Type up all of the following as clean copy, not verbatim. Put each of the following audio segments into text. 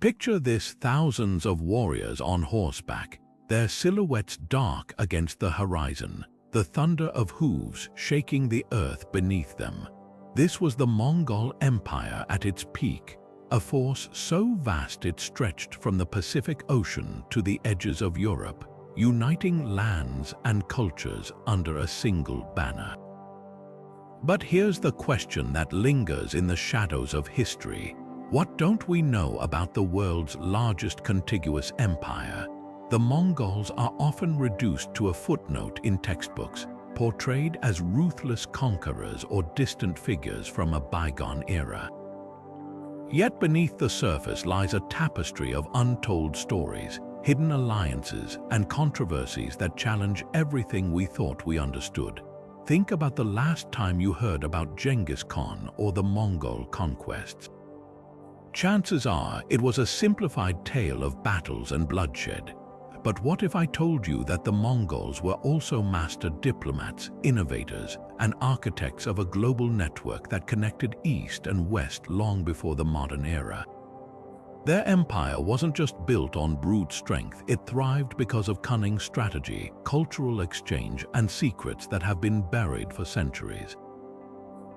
Picture this: thousands of warriors on horseback, their silhouettes dark against the horizon, the thunder of hooves shaking the earth beneath them. This was the Mongol Empire at its peak, a force so vast it stretched from the Pacific Ocean to the edges of Europe, uniting lands and cultures under a single banner. But here's the question that lingers in the shadows of history. What don't we know about the world's largest contiguous empire? The Mongols are often reduced to a footnote in textbooks, portrayed as ruthless conquerors or distant figures from a bygone era. Yet beneath the surface lies a tapestry of untold stories, hidden alliances, and controversies that challenge everything we thought we understood. Think about the last time you heard about Genghis Khan or the Mongol conquests. Chances are it was a simplified tale of battles and bloodshed. But what if I told you that the Mongols were also master diplomats, innovators, and architects of a global network that connected East and West long before the modern era? Their empire wasn't just built on brute strength, it thrived because of cunning strategy, cultural exchange, and secrets that have been buried for centuries.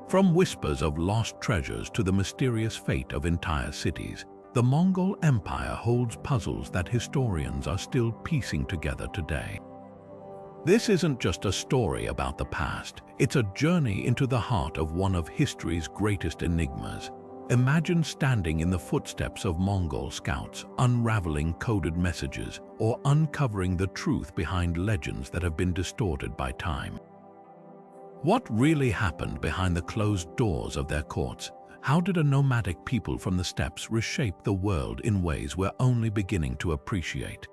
From whispers of lost treasures to the mysterious fate of entire cities, the Mongol Empire holds puzzles that historians are still piecing together today. This isn't just a story about the past, it's a journey into the heart of one of history's greatest enigmas. Imagine standing in the footsteps of Mongol scouts, unraveling coded messages, or uncovering the truth behind legends that have been distorted by time. What really happened behind the closed doors of their courts? How did a nomadic people from the steppes reshape the world in ways we're only beginning to appreciate?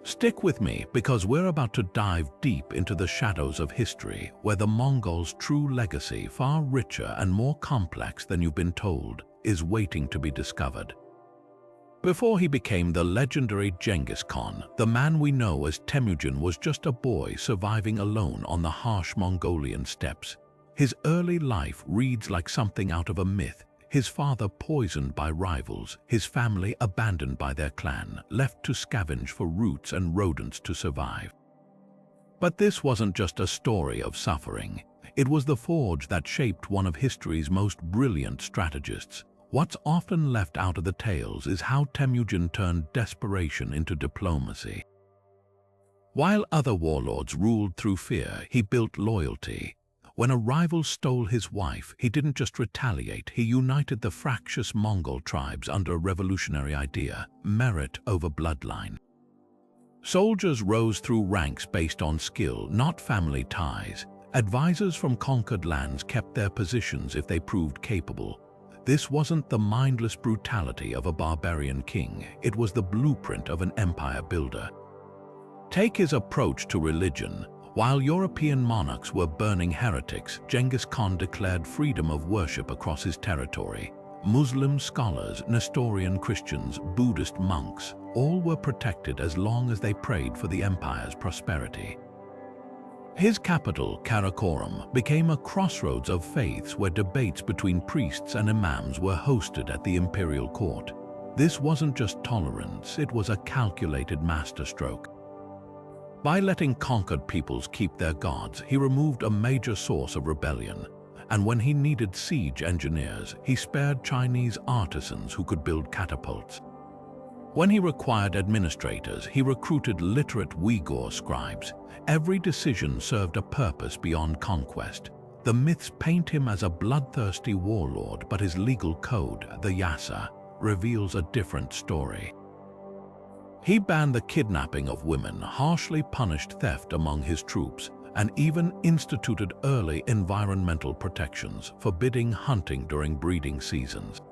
Stick with me, because we're about to dive deep into the shadows of history, where the Mongols' true legacy, far richer and more complex than you've been told, is waiting to be discovered. Before he became the legendary Genghis Khan, the man we know as Temujin was just a boy surviving alone on the harsh Mongolian steppes. His early life reads like something out of a myth. His father poisoned by rivals, his family abandoned by their clan, left to scavenge for roots and rodents to survive. But this wasn't just a story of suffering. It was the forge that shaped one of history's most brilliant strategists. What's often left out of the tales is how Temujin turned desperation into diplomacy. While other warlords ruled through fear, he built loyalty. When a rival stole his wife, he didn't just retaliate, he united the fractious Mongol tribes under a revolutionary idea: merit over bloodline. Soldiers rose through ranks based on skill, not family ties. Advisors from conquered lands kept their positions if they proved capable. This wasn't the mindless brutality of a barbarian king, it was the blueprint of an empire builder. Take his approach to religion. While European monarchs were burning heretics, Genghis Khan declared freedom of worship across his territory. Muslim scholars, Nestorian Christians, Buddhist monks, all were protected as long as they prayed for the empire's prosperity. His capital, Karakorum, became a crossroads of faiths where debates between priests and imams were hosted at the imperial court. This wasn't just tolerance, it was a calculated masterstroke. By letting conquered peoples keep their gods, he removed a major source of rebellion. And when he needed siege engineers, he spared Chinese artisans who could build catapults. When he required administrators, he recruited literate Uyghur scribes. Every decision served a purpose beyond conquest. The myths paint him as a bloodthirsty warlord, but his legal code, the Yasa, reveals a different story. He banned the kidnapping of women, harshly punished theft among his troops, and even instituted early environmental protections, forbidding hunting during breeding seasons.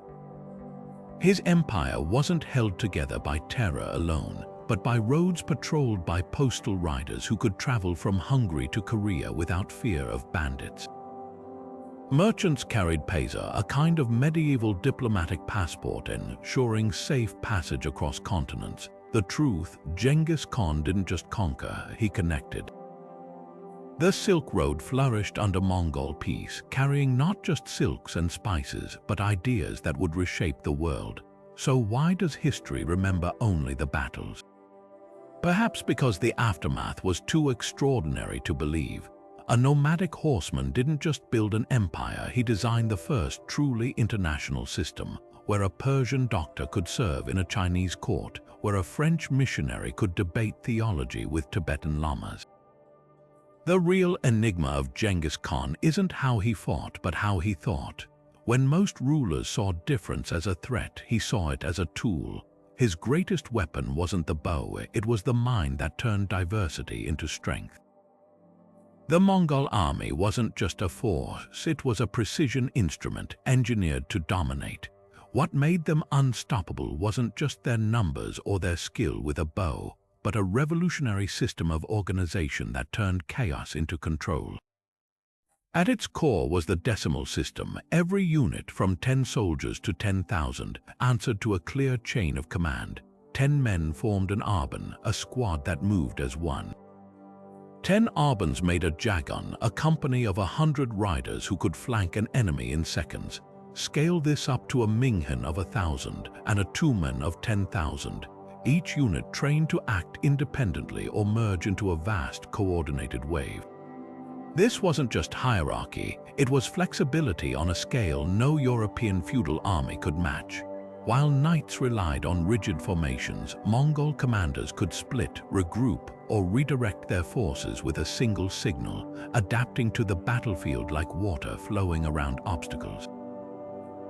His empire wasn't held together by terror alone, but by roads patrolled by postal riders who could travel from Hungary to Korea without fear of bandits. Merchants carried paisa, a kind of medieval diplomatic passport, ensuring safe passage across continents. The truth: Genghis Khan didn't just conquer, he connected. The Silk Road flourished under Mongol peace, carrying not just silks and spices, but ideas that would reshape the world. So why does history remember only the battles? Perhaps because the aftermath was too extraordinary to believe. A nomadic horseman didn't just build an empire, he designed the first truly international system, where a Persian doctor could serve in a Chinese court, where a French missionary could debate theology with Tibetan lamas. The real enigma of Genghis Khan isn't how he fought, but how he thought. When most rulers saw difference as a threat, he saw it as a tool. His greatest weapon wasn't the bow, it was the mind that turned diversity into strength. The Mongol army wasn't just a force, it was a precision instrument engineered to dominate. What made them unstoppable wasn't just their numbers or their skill with a bow, but a revolutionary system of organization that turned chaos into control. At its core was the decimal system. Every unit, from 10 soldiers to 10,000, answered to a clear chain of command. 10 men formed an arban, a squad that moved as one. 10 arbans made a jagon, a company of 100 riders who could flank an enemy in seconds. Scale this up to a minghan of 1,000 and a tumen of 10,000. Each unit trained to act independently or merge into a vast coordinated wave. This wasn't just hierarchy, it was flexibility on a scale no European feudal army could match. While knights relied on rigid formations, Mongol commanders could split, regroup, or redirect their forces with a single signal, adapting to the battlefield like water flowing around obstacles.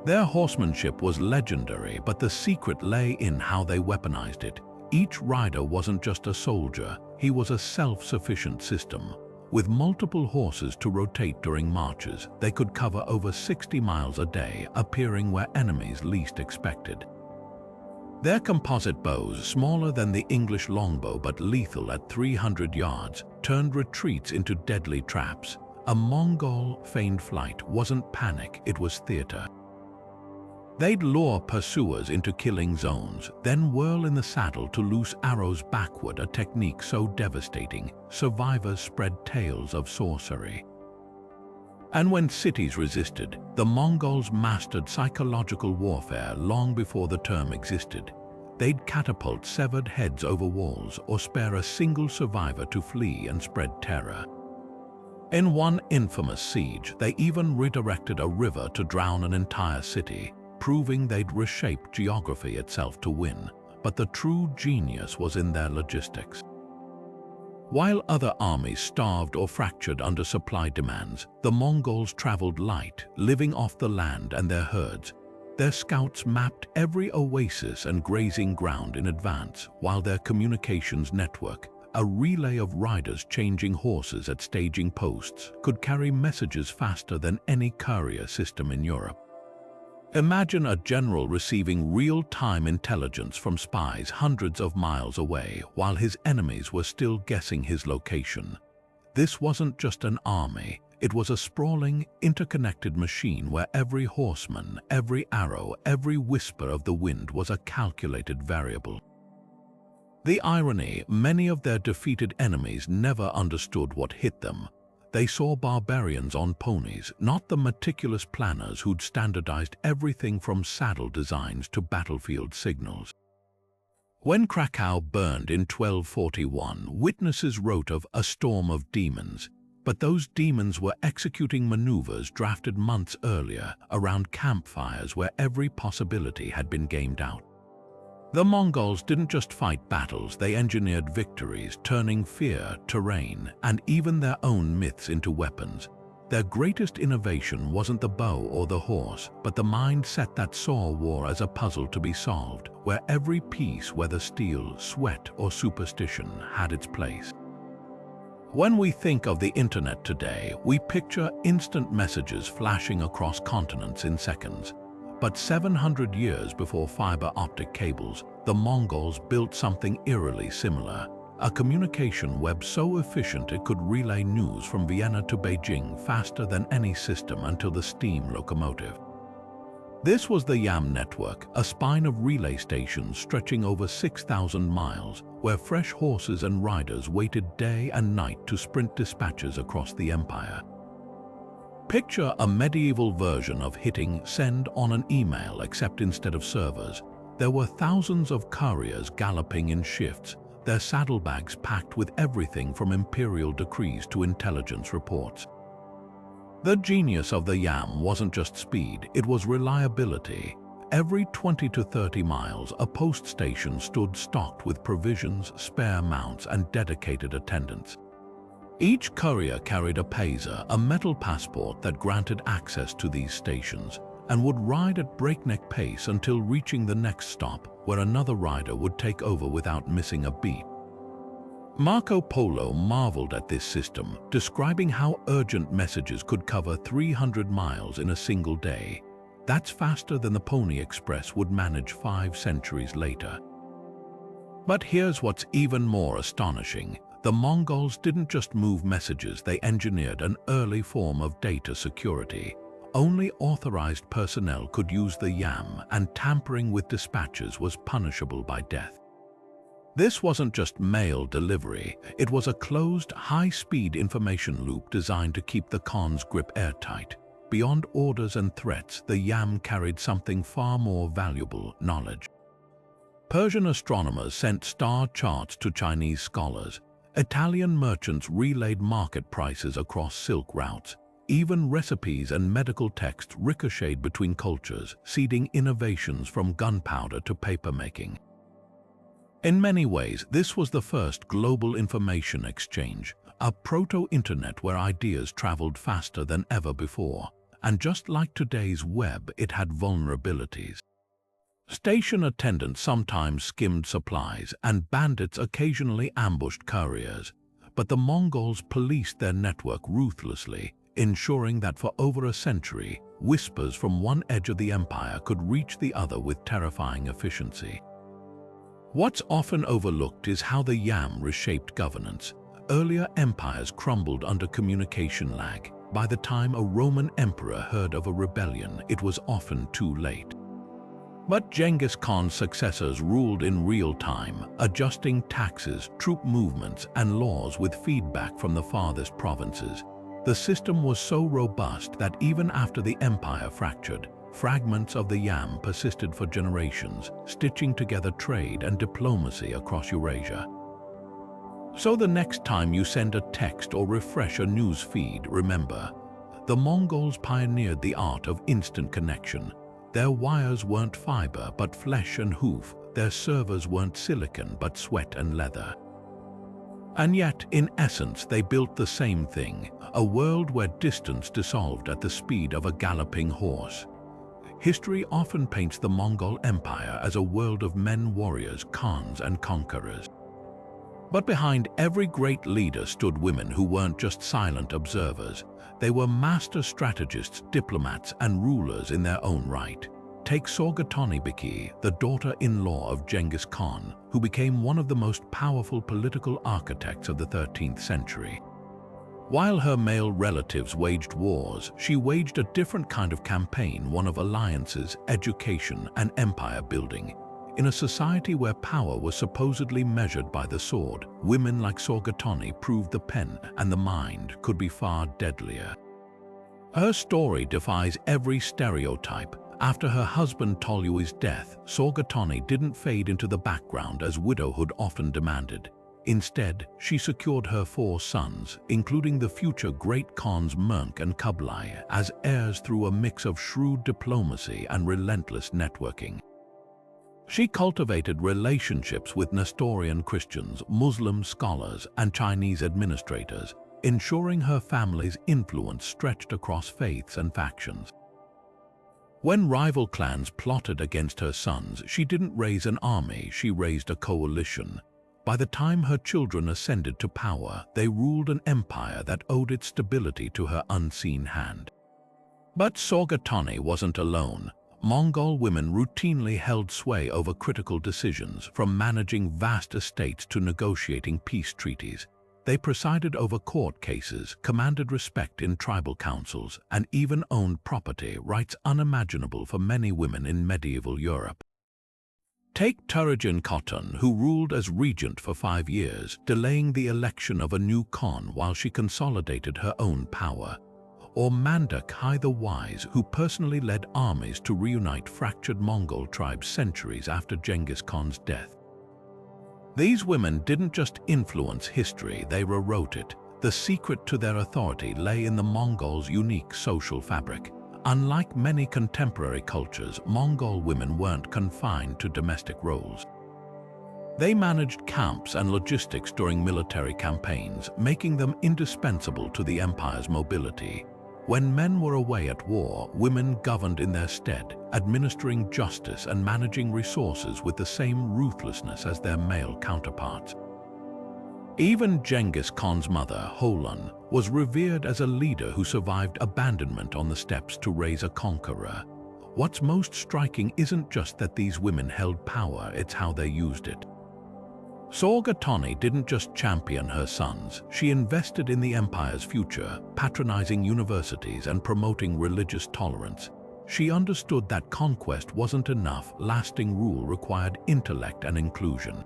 Their horsemanship was legendary, but the secret lay in how they weaponized it. Each rider wasn't just a soldier, he was a self-sufficient system. With multiple horses to rotate during marches, they could cover over 60 miles a day, appearing where enemies least expected. Their composite bows, smaller than the English longbow but lethal at 300 yards, turned retreats into deadly traps. A Mongol feigned flight wasn't panic, it was theater. They'd lure pursuers into killing zones, then whirl in the saddle to loose arrows backward, a technique so devastating, survivors spread tales of sorcery. And when cities resisted, the Mongols mastered psychological warfare long before the term existed. They'd catapult severed heads over walls or spare a single survivor to flee and spread terror. In one infamous siege, they even redirected a river to drown an entire city, proving they'd reshaped geography itself to win. But the true genius was in their logistics. While other armies starved or fractured under supply demands, the Mongols traveled light, living off the land and their herds. Their scouts mapped every oasis and grazing ground in advance, while their communications network, a relay of riders changing horses at staging posts, could carry messages faster than any courier system in Europe. Imagine a general receiving real-time intelligence from spies hundreds of miles away while his enemies were still guessing his location. This wasn't just an army, it was a sprawling, interconnected machine where every horseman, every arrow, every whisper of the wind was a calculated variable. The irony, many of their defeated enemies never understood what hit them. They saw barbarians on ponies, not the meticulous planners who'd standardized everything from saddle designs to battlefield signals. When Krakow burned in 1241, witnesses wrote of a storm of demons, but those demons were executing maneuvers drafted months earlier around campfires where every possibility had been gamed out. The Mongols didn't just fight battles, they engineered victories, turning fear, terrain, and even their own myths into weapons. Their greatest innovation wasn't the bow or the horse, but the mindset that saw war as a puzzle to be solved, where every piece, whether steel, sweat, or superstition, had its place. When we think of the internet today, we picture instant messages flashing across continents in seconds. But 700 years before fiber optic cables, the Mongols built something eerily similar, a communication web so efficient it could relay news from Vienna to Beijing faster than any system until the steam locomotive. This was the YAM network, a spine of relay stations stretching over 6,000 miles, where fresh horses and riders waited day and night to sprint dispatches across the empire. Picture a medieval version of hitting send on an email, except instead of servers, There were thousands of couriers galloping in shifts, their saddlebags packed with everything from imperial decrees to intelligence reports. The genius of the Yam wasn't just speed, it was reliability. Every 20 to 30 miles, a post station stood stocked with provisions, spare mounts, and dedicated attendants. Each courier carried a paser, a metal passport that granted access to these stations, and would ride at breakneck pace until reaching the next stop, where another rider would take over without missing a beat. Marco Polo marveled at this system, describing how urgent messages could cover 300 miles in a single day. That's faster than the Pony Express would manage 5 centuries later. But here's what's even more astonishing. The Mongols didn't just move messages, they engineered an early form of data security. Only authorized personnel could use the Yam, and tampering with dispatches was punishable by death. This wasn't just mail delivery, it was a closed, high-speed information loop designed to keep the Khan's grip airtight. Beyond orders and threats, the Yam carried something far more valuable: knowledge. Persian astronomers sent star charts to Chinese scholars. Italian merchants relayed market prices across silk routes. Even recipes and medical texts ricocheted between cultures, seeding innovations from gunpowder to papermaking. In many ways, this was the first global information exchange, a proto-internet where ideas traveled faster than ever before. And just like today's web, it had vulnerabilities. Station attendants sometimes skimmed supplies, and bandits occasionally ambushed couriers. But the Mongols policed their network ruthlessly, ensuring that for over a century, whispers from one edge of the empire could reach the other with terrifying efficiency. What's often overlooked is how the Yam reshaped governance. Earlier empires crumbled under communication lag. By the time a Roman emperor heard of a rebellion, it was often too late. But Genghis Khan's successors ruled in real time, adjusting taxes, troop movements, and laws with feedback from the farthest provinces. The system was so robust that even after the empire fractured, fragments of the Yam persisted for generations, stitching together trade and diplomacy across Eurasia. So the next time you send a text or refresh a news feed, remember, the Mongols pioneered the art of instant connection. Their wires weren't fiber but flesh and hoof, their servers weren't silicon but sweat and leather. And yet, in essence, they built the same thing, a world where distance dissolved at the speed of a galloping horse. History often paints the Mongol Empire as a world of men warriors, khans, and conquerors. But behind every great leader stood women who weren't just silent observers. They were master strategists, diplomats, and rulers in their own right. Take Sorghaghtani Beki, the daughter-in-law of Genghis Khan, who became one of the most powerful political architects of the 13th century. While her male relatives waged wars, she waged a different kind of campaign, one of alliances, education, and empire building. In a society where power was supposedly measured by the sword, women like Sorghaghtani proved the pen and the mind could be far deadlier. Her story defies every stereotype. After her husband Tolui's death, Sorghaghtani didn't fade into the background as widowhood often demanded. Instead, she secured her 4 sons, including the future great Khans Mernk and Kublai, as heirs through a mix of shrewd diplomacy and relentless networking. She cultivated relationships with Nestorian Christians, Muslim scholars, and Chinese administrators, ensuring her family's influence stretched across faiths and factions. When rival clans plotted against her sons, she didn't raise an army, she raised a coalition. By the time her children ascended to power, they ruled an empire that owed its stability to her unseen hand. But Sorghaghtani wasn't alone. Mongol women routinely held sway over critical decisions, from managing vast estates to negotiating peace treaties. They presided over court cases, commanded respect in tribal councils, and even owned property, rights unimaginable for many women in medieval Europe. Take Temujin Khatun, who ruled as regent for 5 years, delaying the election of a new Khan while she consolidated her own power. or Manda Kai the Wise, who personally led armies to reunite fractured Mongol tribes centuries after Genghis Khan's death. These women didn't just influence history, they rewrote it. The secret to their authority lay in the Mongols' unique social fabric. Unlike many contemporary cultures, Mongol women weren't confined to domestic roles. They managed camps and logistics during military campaigns, making them indispensable to the empire's mobility. When men were away at war, women governed in their stead, administering justice and managing resources with the same ruthlessness as their male counterparts. Even Genghis Khan's mother, Holon, was revered as a leader who survived abandonment on the steppes to raise a conqueror. What's most striking isn't just that these women held power, it's how they used it. Sorghaghtani didn't just champion her sons, she invested in the empire's future, patronizing universities and promoting religious tolerance. She understood that conquest wasn't enough, lasting rule required intellect and inclusion.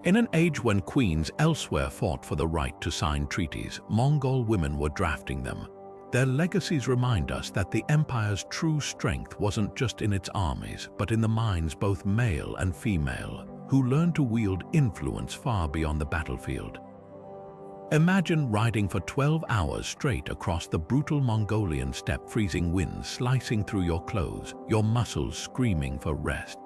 In an age when queens elsewhere fought for the right to sign treaties, Mongol women were drafting them. Their legacies remind us that the empire's true strength wasn't just in its armies, but in the minds, both male and female, who learned to wield influence far beyond the battlefield. Imagine riding for 12 hours straight across the brutal Mongolian steppe, freezing winds slicing through your clothes, your muscles screaming for rest.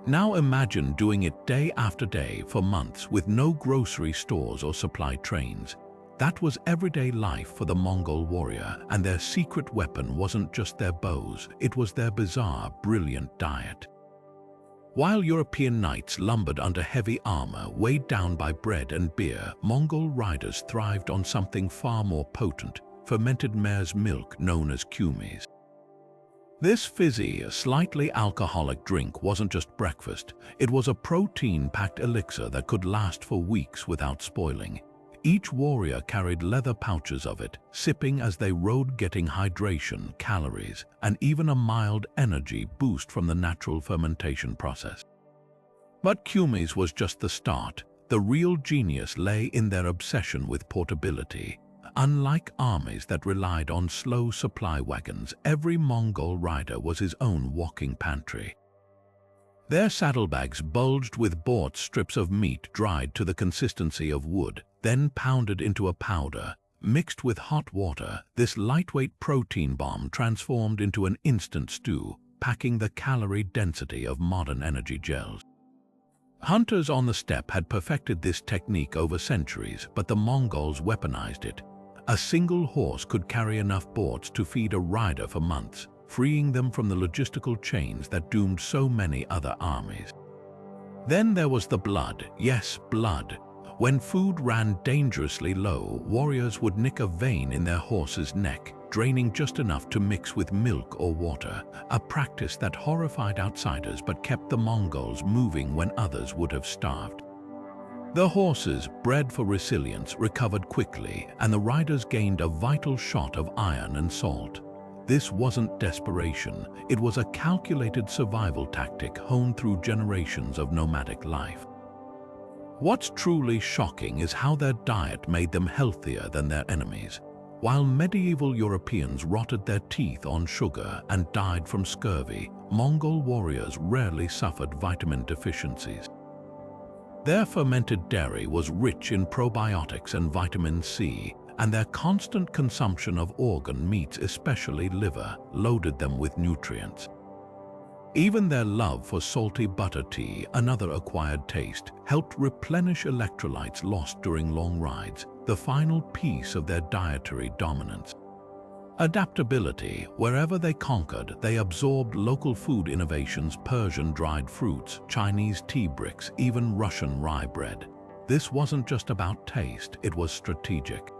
Now imagine doing it day after day for months with no grocery stores or supply trains. That was everyday life for the Mongol warrior, and their secret weapon wasn't just their bows, it was their bizarre, brilliant diet. While European knights lumbered under heavy armor, weighed down by bread and beer, Mongol riders thrived on something far more potent, fermented mare's milk known as kumis. This fizzy, slightly alcoholic drink wasn't just breakfast, it was a protein-packed elixir that could last for weeks without spoiling. Each warrior carried leather pouches of it, sipping as they rode, getting hydration, calories, and even a mild energy boost from the natural fermentation process. But kumis was just the start. The real genius lay in their obsession with portability. Unlike armies that relied on slow supply wagons, every Mongol rider was his own walking pantry. Their saddlebags bulged with bought strips of meat dried to the consistency of wood, then pounded into a powder. Mixed with hot water, this lightweight protein bomb transformed into an instant stew, packing the calorie density of modern energy gels. Hunters on the steppe had perfected this technique over centuries, but the Mongols weaponized it. A single horse could carry enough boards to feed a rider for months, freeing them from the logistical chains that doomed so many other armies. Then there was the blood, yes, blood. When food ran dangerously low, warriors would nick a vein in their horse's neck, draining just enough to mix with milk or water, a practice that horrified outsiders but kept the Mongols moving when others would have starved. The horses, bred for resilience, recovered quickly, and the riders gained a vital shot of iron and salt. This wasn't desperation, it was a calculated survival tactic honed through generations of nomadic life. What's truly shocking is how their diet made them healthier than their enemies. While medieval Europeans rotted their teeth on sugar and died from scurvy, Mongol warriors rarely suffered vitamin deficiencies. Their fermented dairy was rich in probiotics and vitamin C, and their constant consumption of organ meats, especially liver, loaded them with nutrients. Even their love for salty butter tea, another acquired taste, helped replenish electrolytes lost during long rides, the final piece of their dietary dominance. Adaptability. Wherever they conquered, they absorbed local food innovations, Persian dried fruits, Chinese tea bricks, even Russian rye bread. This wasn't just about taste, it was strategic.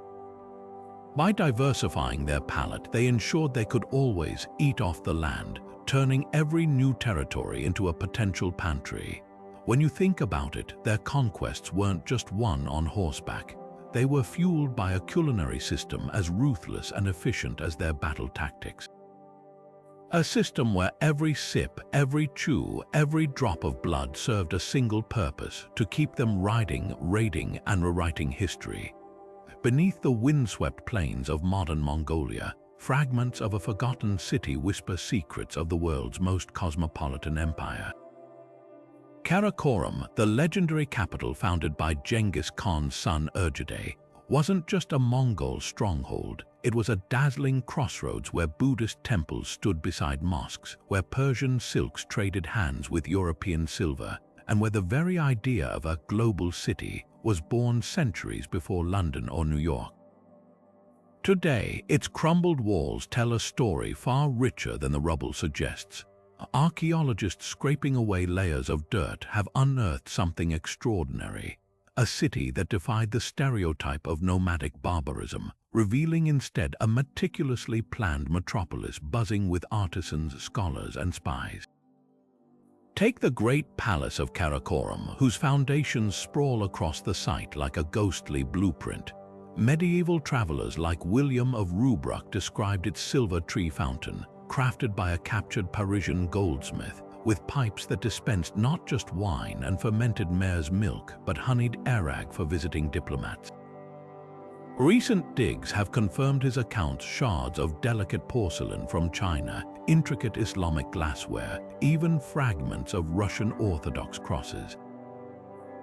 By diversifying their palate, they ensured they could always eat off the land, turning every new territory into a potential pantry. When you think about it, their conquests weren't just won on horseback. They were fueled by a culinary system as ruthless and efficient as their battle tactics. A system where every sip, every chew, every drop of blood served a single purpose: to keep them riding, raiding, and rewriting history. Beneath the windswept plains of modern Mongolia, fragments of a forgotten city whisper secrets of the world's most cosmopolitan empire. Karakorum, the legendary capital founded by Genghis Khan's son Urgedei, wasn't just a Mongol stronghold. It was a dazzling crossroads where Buddhist temples stood beside mosques, where Persian silks traded hands with European silver, and where the very idea of a global city was born centuries before London or New York. Today, its crumbled walls tell a story far richer than the rubble suggests. Archaeologists scraping away layers of dirt have unearthed something extraordinary, a city that defied the stereotype of nomadic barbarism, revealing instead a meticulously planned metropolis buzzing with artisans, scholars, and spies. Take the Great Palace of Karakorum, whose foundations sprawl across the site like a ghostly blueprint. Medieval travelers like William of Rubruck described its silver tree fountain, crafted by a captured Parisian goldsmith, with pipes that dispensed not just wine and fermented mare's milk, but honeyed arag for visiting diplomats. Recent digs have confirmed his account: shards of delicate porcelain from China, intricate Islamic glassware, even fragments of Russian Orthodox crosses.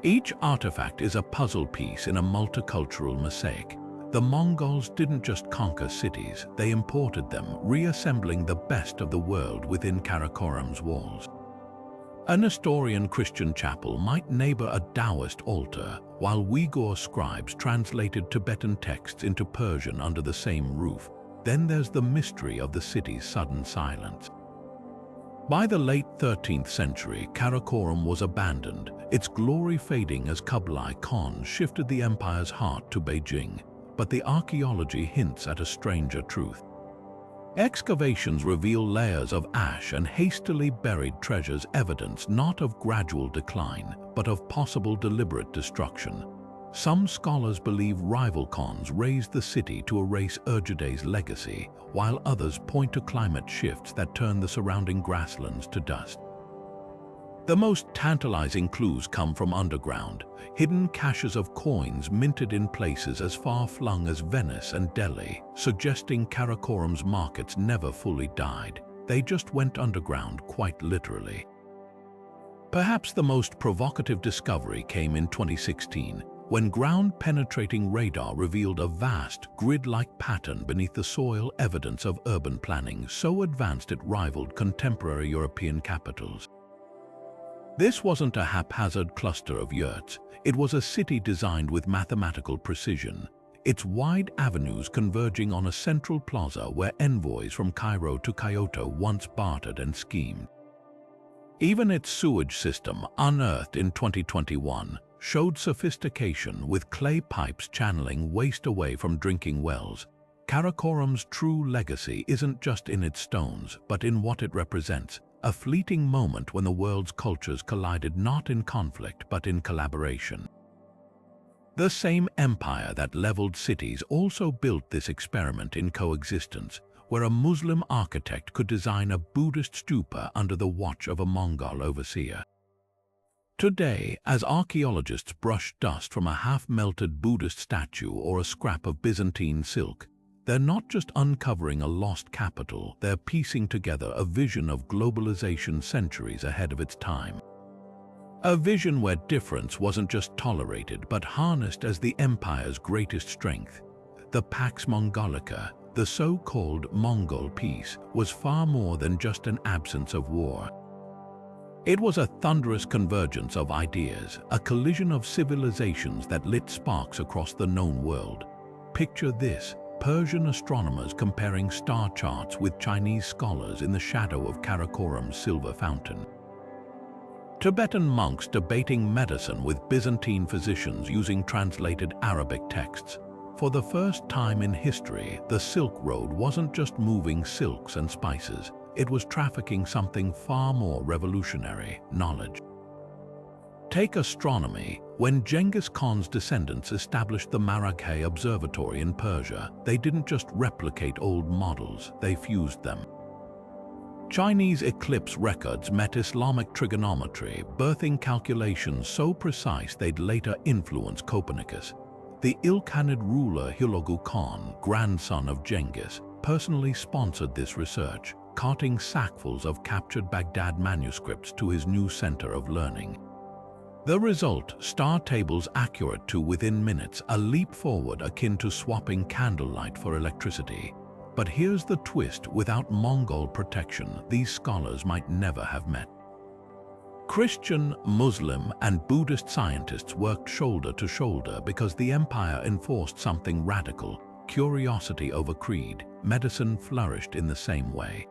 Each artifact is a puzzle piece in a multicultural mosaic. The Mongols didn't just conquer cities, they imported them, reassembling the best of the world within Karakorum's walls. A Nestorian Christian chapel might neighbor a Taoist altar, while Uyghur scribes translated Tibetan texts into Persian under the same roof. Then there's the mystery of the city's sudden silence. By the late 13th century, Karakorum was abandoned, its glory fading as Kublai Khan shifted the empire's heart to Beijing. But the archaeology hints at a stranger truth. Excavations reveal layers of ash and hastily buried treasures, evidence not of gradual decline, but of possible deliberate destruction. Some scholars believe rival Khans razed the city to erase Urgedei's legacy, while others point to climate shifts that turn the surrounding grasslands to dust. The most tantalizing clues come from underground, hidden caches of coins minted in places as far-flung as Venice and Delhi, suggesting Karakorum's markets never fully died. They just went underground, quite literally. Perhaps the most provocative discovery came in 2016, when ground-penetrating radar revealed a vast, grid-like pattern beneath the soil, evidence of urban planning so advanced it rivaled contemporary European capitals. This wasn't a haphazard cluster of yurts. It was a city designed with mathematical precision, its wide avenues converging on a central plaza where envoys from Cairo to Kyoto once bartered and schemed. Even its sewage system, unearthed in 2021, showed sophistication, with clay pipes channeling waste away from drinking wells. Karakorum's true legacy isn't just in its stones, but in what it represents. A fleeting moment when the world's cultures collided not in conflict but in collaboration. The same empire that leveled cities also built this experiment in coexistence, where a Muslim architect could design a Buddhist stupa under the watch of a Mongol overseer. Today, as archaeologists brush dust from a half-melted Buddhist statue or a scrap of Byzantine silk, they're not just uncovering a lost capital, they're piecing together a vision of globalization centuries ahead of its time. A vision where difference wasn't just tolerated but harnessed as the empire's greatest strength. The Pax Mongolica, the so-called Mongol peace, was far more than just an absence of war. It was a thunderous convergence of ideas, a collision of civilizations that lit sparks across the known world. Picture this: Persian astronomers comparing star charts with Chinese scholars in the shadow of Karakorum's silver fountain. Tibetan monks debating medicine with Byzantine physicians using translated Arabic texts. For the first time in history, the Silk Road wasn't just moving silks and spices, it was trafficking something far more revolutionary: knowledge. Take astronomy. When Genghis Khan's descendants established the Maraghe Observatory in Persia, they didn't just replicate old models, they fused them. Chinese eclipse records met Islamic trigonometry, birthing calculations so precise they'd later influence Copernicus. The Ilkhanid ruler Hulagu Khan, grandson of Genghis, personally sponsored this research, carting sackfuls of captured Baghdad manuscripts to his new center of learning. The result, star tables accurate to within minutes, a leap forward akin to swapping candlelight for electricity. But here's the twist: without Mongol protection, these scholars might never have met. Christian, Muslim, and Buddhist scientists worked shoulder to shoulder because the empire enforced something radical: curiosity over creed. Medicine flourished in the same way.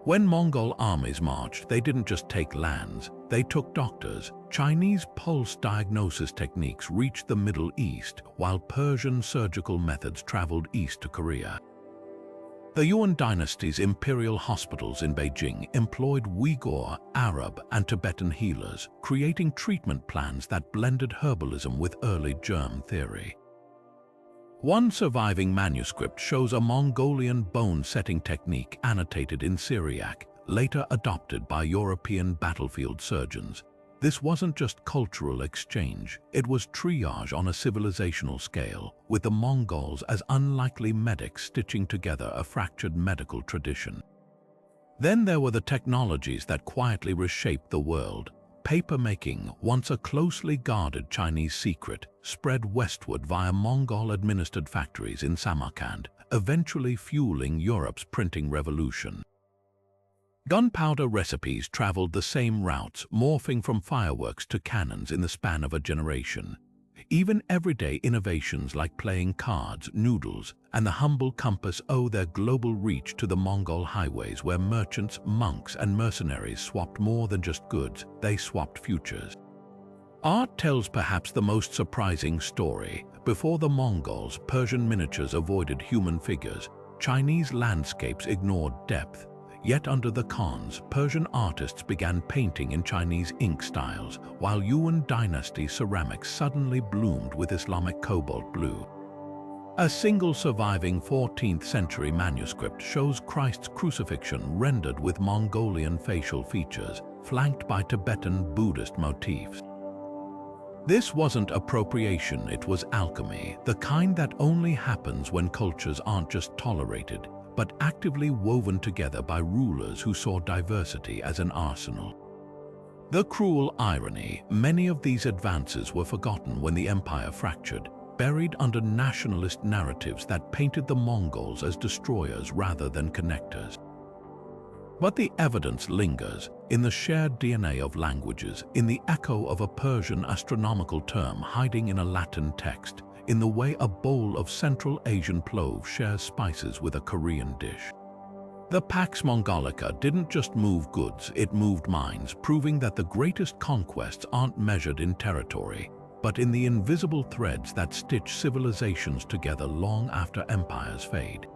When Mongol armies marched, they didn't just take lands, they took doctors. Chinese pulse diagnosis techniques reached the Middle East, while Persian surgical methods traveled east to Korea. The Yuan dynasty's imperial hospitals in Beijing employed Uyghur, Arab, and Tibetan healers, creating treatment plans that blended herbalism with early germ theory. One surviving manuscript shows a Mongolian bone-setting technique annotated in Syriac, later adopted by European battlefield surgeons. This wasn't just cultural exchange, it was triage on a civilizational scale, with the Mongols as unlikely medics stitching together a fractured medical tradition. Then there were the technologies that quietly reshaped the world. Papermaking, once a closely guarded Chinese secret, spread westward via Mongol-administered factories in Samarkand, eventually fueling Europe's printing revolution. Gunpowder recipes traveled the same routes, morphing from fireworks to cannons in the span of a generation. Even everyday innovations like playing cards, noodles, and the humble compass owe their global reach to the Mongol highways, where merchants, monks, and mercenaries swapped more than just goods, they swapped futures. Art tells perhaps the most surprising story. Before the Mongols, Persian miniatures avoided human figures. Chinese landscapes ignored depth. Yet under the Khans, Persian artists began painting in Chinese ink styles, while Yuan dynasty ceramics suddenly bloomed with Islamic cobalt blue. A single surviving 14th century manuscript shows Christ's crucifixion rendered with Mongolian facial features, flanked by Tibetan Buddhist motifs. This wasn't appropriation, it was alchemy, the kind that only happens when cultures aren't just tolerated, but actively woven together by rulers who saw diversity as an arsenal. The cruel irony: many of these advances were forgotten when the empire fractured, buried under nationalist narratives that painted the Mongols as destroyers rather than connectors. But the evidence lingers, in the shared DNA of languages, in the echo of a Persian astronomical term hiding in a Latin text, in the way a bowl of Central Asian ploves shares spices with a Korean dish. The Pax Mongolica didn't just move goods, it moved minds, proving that the greatest conquests aren't measured in territory, but in the invisible threads that stitch civilizations together long after empires fade.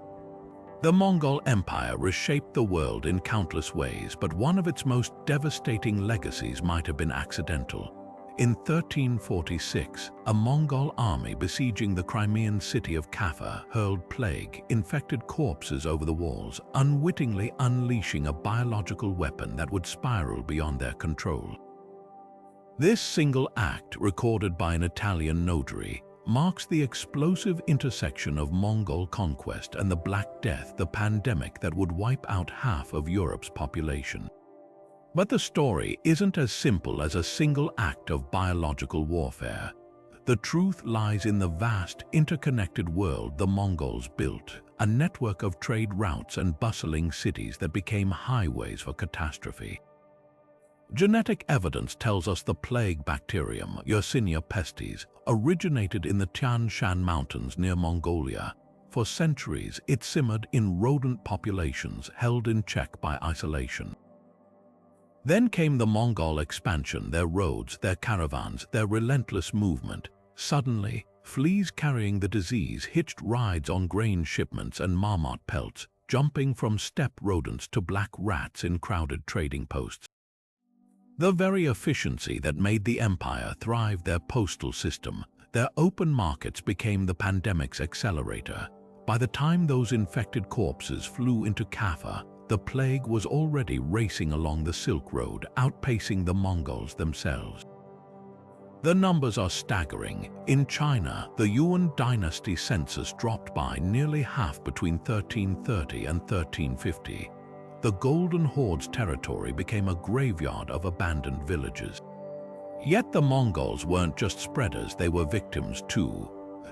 The Mongol Empire reshaped the world in countless ways, but one of its most devastating legacies might have been accidental. In 1346, a Mongol army besieging the Crimean city of Kaffa hurled plague-infected corpses over the walls, unwittingly unleashing a biological weapon that would spiral beyond their control. This single act, recorded by an Italian notary, marks the explosive intersection of Mongol conquest and the Black Death, the pandemic that would wipe out half of Europe's population. But the story isn't as simple as a single act of biological warfare. The truth lies in the vast, interconnected world the Mongols built, a network of trade routes and bustling cities that became highways for catastrophe. Genetic evidence tells us the plague bacterium, Yersinia pestis, originated in the Tian Shan Mountains near Mongolia. For centuries, it simmered in rodent populations held in check by isolation. Then came the Mongol expansion, their roads, their caravans, their relentless movement. Suddenly, fleas carrying the disease hitched rides on grain shipments and marmot pelts, jumping from steppe rodents to black rats in crowded trading posts. The very efficiency that made the empire thrive, their postal system, their open markets, became the pandemic's accelerator. By the time those infected corpses flew into Kaffa, the plague was already racing along the Silk Road, outpacing the Mongols themselves. The numbers are staggering. In China, the Yuan dynasty census dropped by nearly half between 1330 and 1350. The Golden Horde's territory became a graveyard of abandoned villages. Yet the Mongols weren't just spreaders, they were victims too.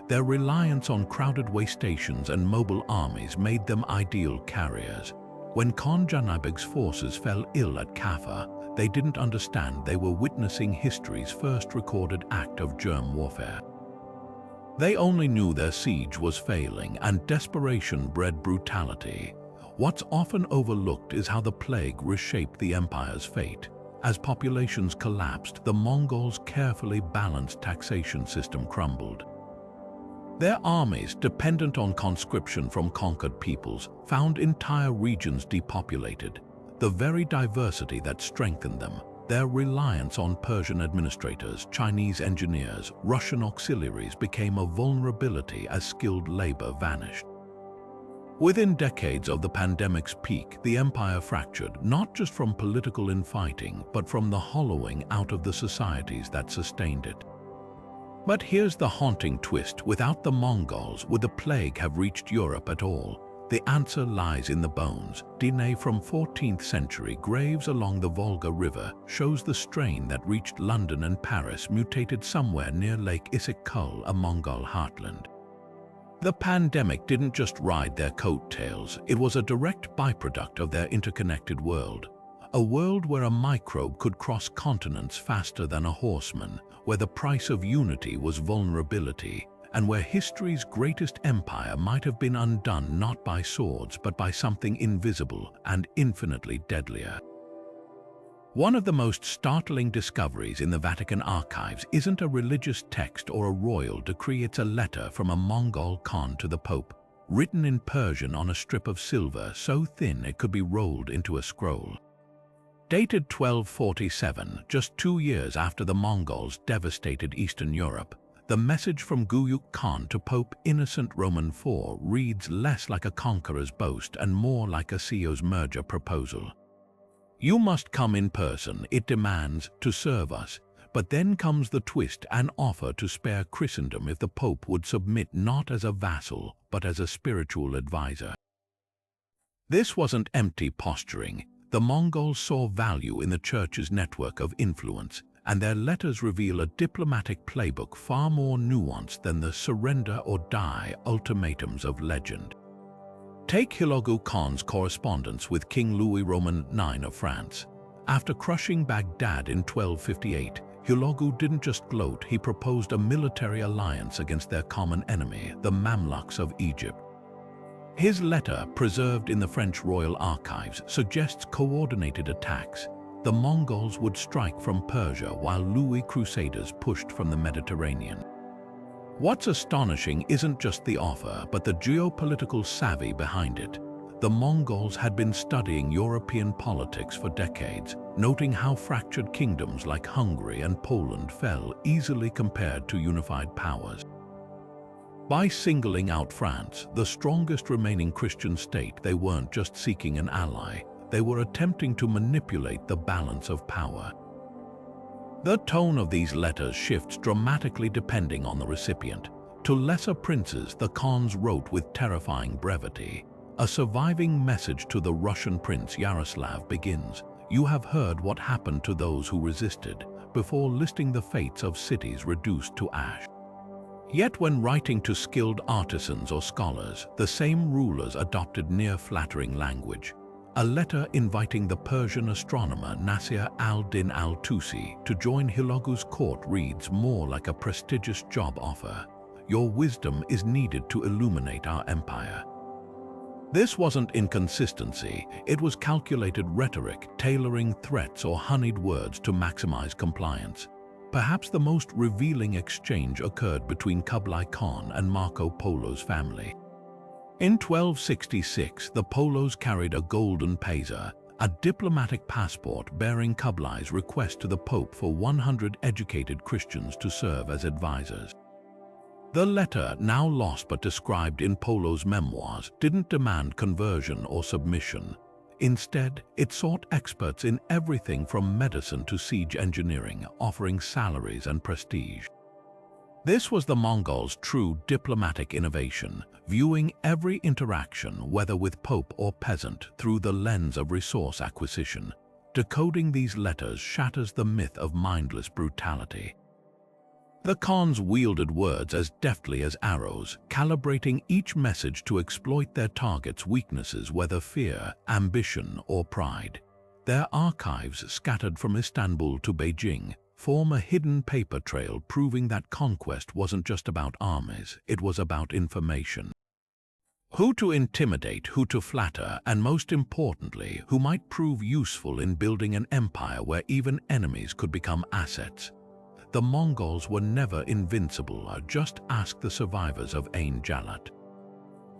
Their reliance on crowded way stations and mobile armies made them ideal carriers. When Khan Janibeg's forces fell ill at Kaffa, they didn't understand they were witnessing history's first recorded act of germ warfare. They only knew their siege was failing, and desperation bred brutality. What's often overlooked is how the plague reshaped the empire's fate. As populations collapsed, the Mongols' carefully balanced taxation system crumbled. Their armies, dependent on conscription from conquered peoples, found entire regions depopulated. The very diversity that strengthened them, their reliance on Persian administrators, Chinese engineers, Russian auxiliaries, became a vulnerability as skilled labor vanished. Within decades of the pandemic's peak, the empire fractured, not just from political infighting, but from the hollowing out of the societies that sustained it. But here's the haunting twist: without the Mongols, would the plague have reached Europe at all? The answer lies in the bones. DNA from 14th century graves along the Volga River shows the strain that reached London and Paris mutated somewhere near Lake Issyk-Kul, a Mongol heartland. The pandemic didn't just ride their coattails, it was a direct byproduct of their interconnected world. A world where a microbe could cross continents faster than a horseman, where the price of unity was vulnerability, and where history's greatest empire might have been undone not by swords but by something invisible and infinitely deadlier. One of the most startling discoveries in the Vatican archives isn't a religious text or a royal decree, it's a letter from a Mongol Khan to the Pope, written in Persian on a strip of silver so thin it could be rolled into a scroll. Dated 1247, just 2 years after the Mongols devastated Eastern Europe, the message from Genghis Khan to Pope Innocent Roman IV reads less like a conqueror's boast and more like a CEO's merger proposal. You must come in person, it demands, to serve us. But then comes the twist: an offer to spare Christendom if the Pope would submit not as a vassal, but as a spiritual advisor. This wasn't empty posturing. The Mongols saw value in the Church's network of influence, and their letters reveal a diplomatic playbook far more nuanced than the surrender or die ultimatums of legend. Take Hulagu Khan's correspondence with King Louis Roman IX of France. After crushing Baghdad in 1258, Hulagu didn't just gloat, he proposed a military alliance against their common enemy, the Mamluks of Egypt. His letter, preserved in the French royal archives, suggests coordinated attacks. The Mongols would strike from Persia while Louis crusaders pushed from the Mediterranean. What's astonishing isn't just the offer, but the geopolitical savvy behind it. The Mongols had been studying European politics for decades, noting how fractured kingdoms like Hungary and Poland fell easily compared to unified powers. By singling out France, the strongest remaining Christian state, they weren't just seeking an ally, they were attempting to manipulate the balance of power. The tone of these letters shifts dramatically depending on the recipient. To lesser princes, the Khans wrote with terrifying brevity. A surviving message to the Russian prince Yaroslav begins, "You have heard what happened to those who resisted," before listing the fates of cities reduced to ash. Yet when writing to skilled artisans or scholars, the same rulers adopted near-flattering language. A letter inviting the Persian astronomer Nasir al-Din al-Tusi to join Hulagu's court reads more like a prestigious job offer. "Your wisdom is needed to illuminate our empire." This wasn't inconsistency, it was calculated rhetoric, tailoring threats or honeyed words to maximize compliance. Perhaps the most revealing exchange occurred between Kublai Khan and Marco Polo's family. In 1266, the Polos carried a golden paser, a diplomatic passport bearing Kublai's request to the Pope for 100 educated Christians to serve as advisors. The letter, now lost but described in Polo's memoirs, didn't demand conversion or submission. Instead, it sought experts in everything from medicine to siege engineering, offering salaries and prestige. This was the Mongols' true diplomatic innovation, viewing every interaction, whether with pope or peasant, through the lens of resource acquisition. Decoding these letters shatters the myth of mindless brutality. The Khans wielded words as deftly as arrows, calibrating each message to exploit their target's weaknesses, whether fear, ambition, or pride. Their archives, scattered from Istanbul to Beijing, form a hidden paper trail proving that conquest wasn't just about armies, it was about information. Who to intimidate, who to flatter, and most importantly, who might prove useful in building an empire where even enemies could become assets. The Mongols were never invincible, just ask the survivors of Ain Jalut.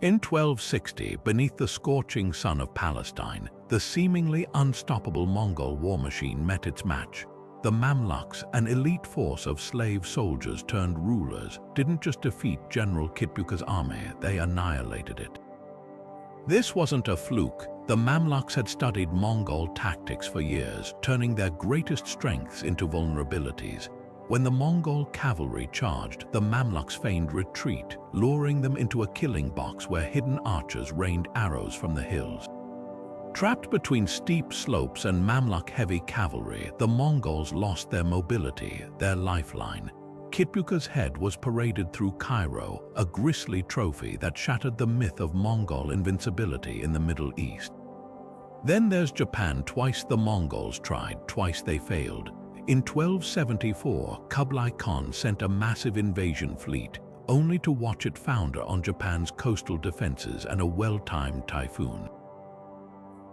In 1260, beneath the scorching sun of Palestine, the seemingly unstoppable Mongol war machine met its match. The Mamluks, an elite force of slave soldiers turned rulers, didn't just defeat General Kitbuka's army, they annihilated it. This wasn't a fluke. The Mamluks had studied Mongol tactics for years, turning their greatest strengths into vulnerabilities. When the Mongol cavalry charged, the Mamluks feigned retreat, luring them into a killing box where hidden archers rained arrows from the hills. Trapped between steep slopes and Mamluk-heavy cavalry, the Mongols lost their mobility, their lifeline. Kitbuka's head was paraded through Cairo, a grisly trophy that shattered the myth of Mongol invincibility in the Middle East. Then there's Japan. Twice the Mongols tried, twice they failed. In 1274, Kublai Khan sent a massive invasion fleet, only to watch it founder on Japan's coastal defenses and a well-timed typhoon.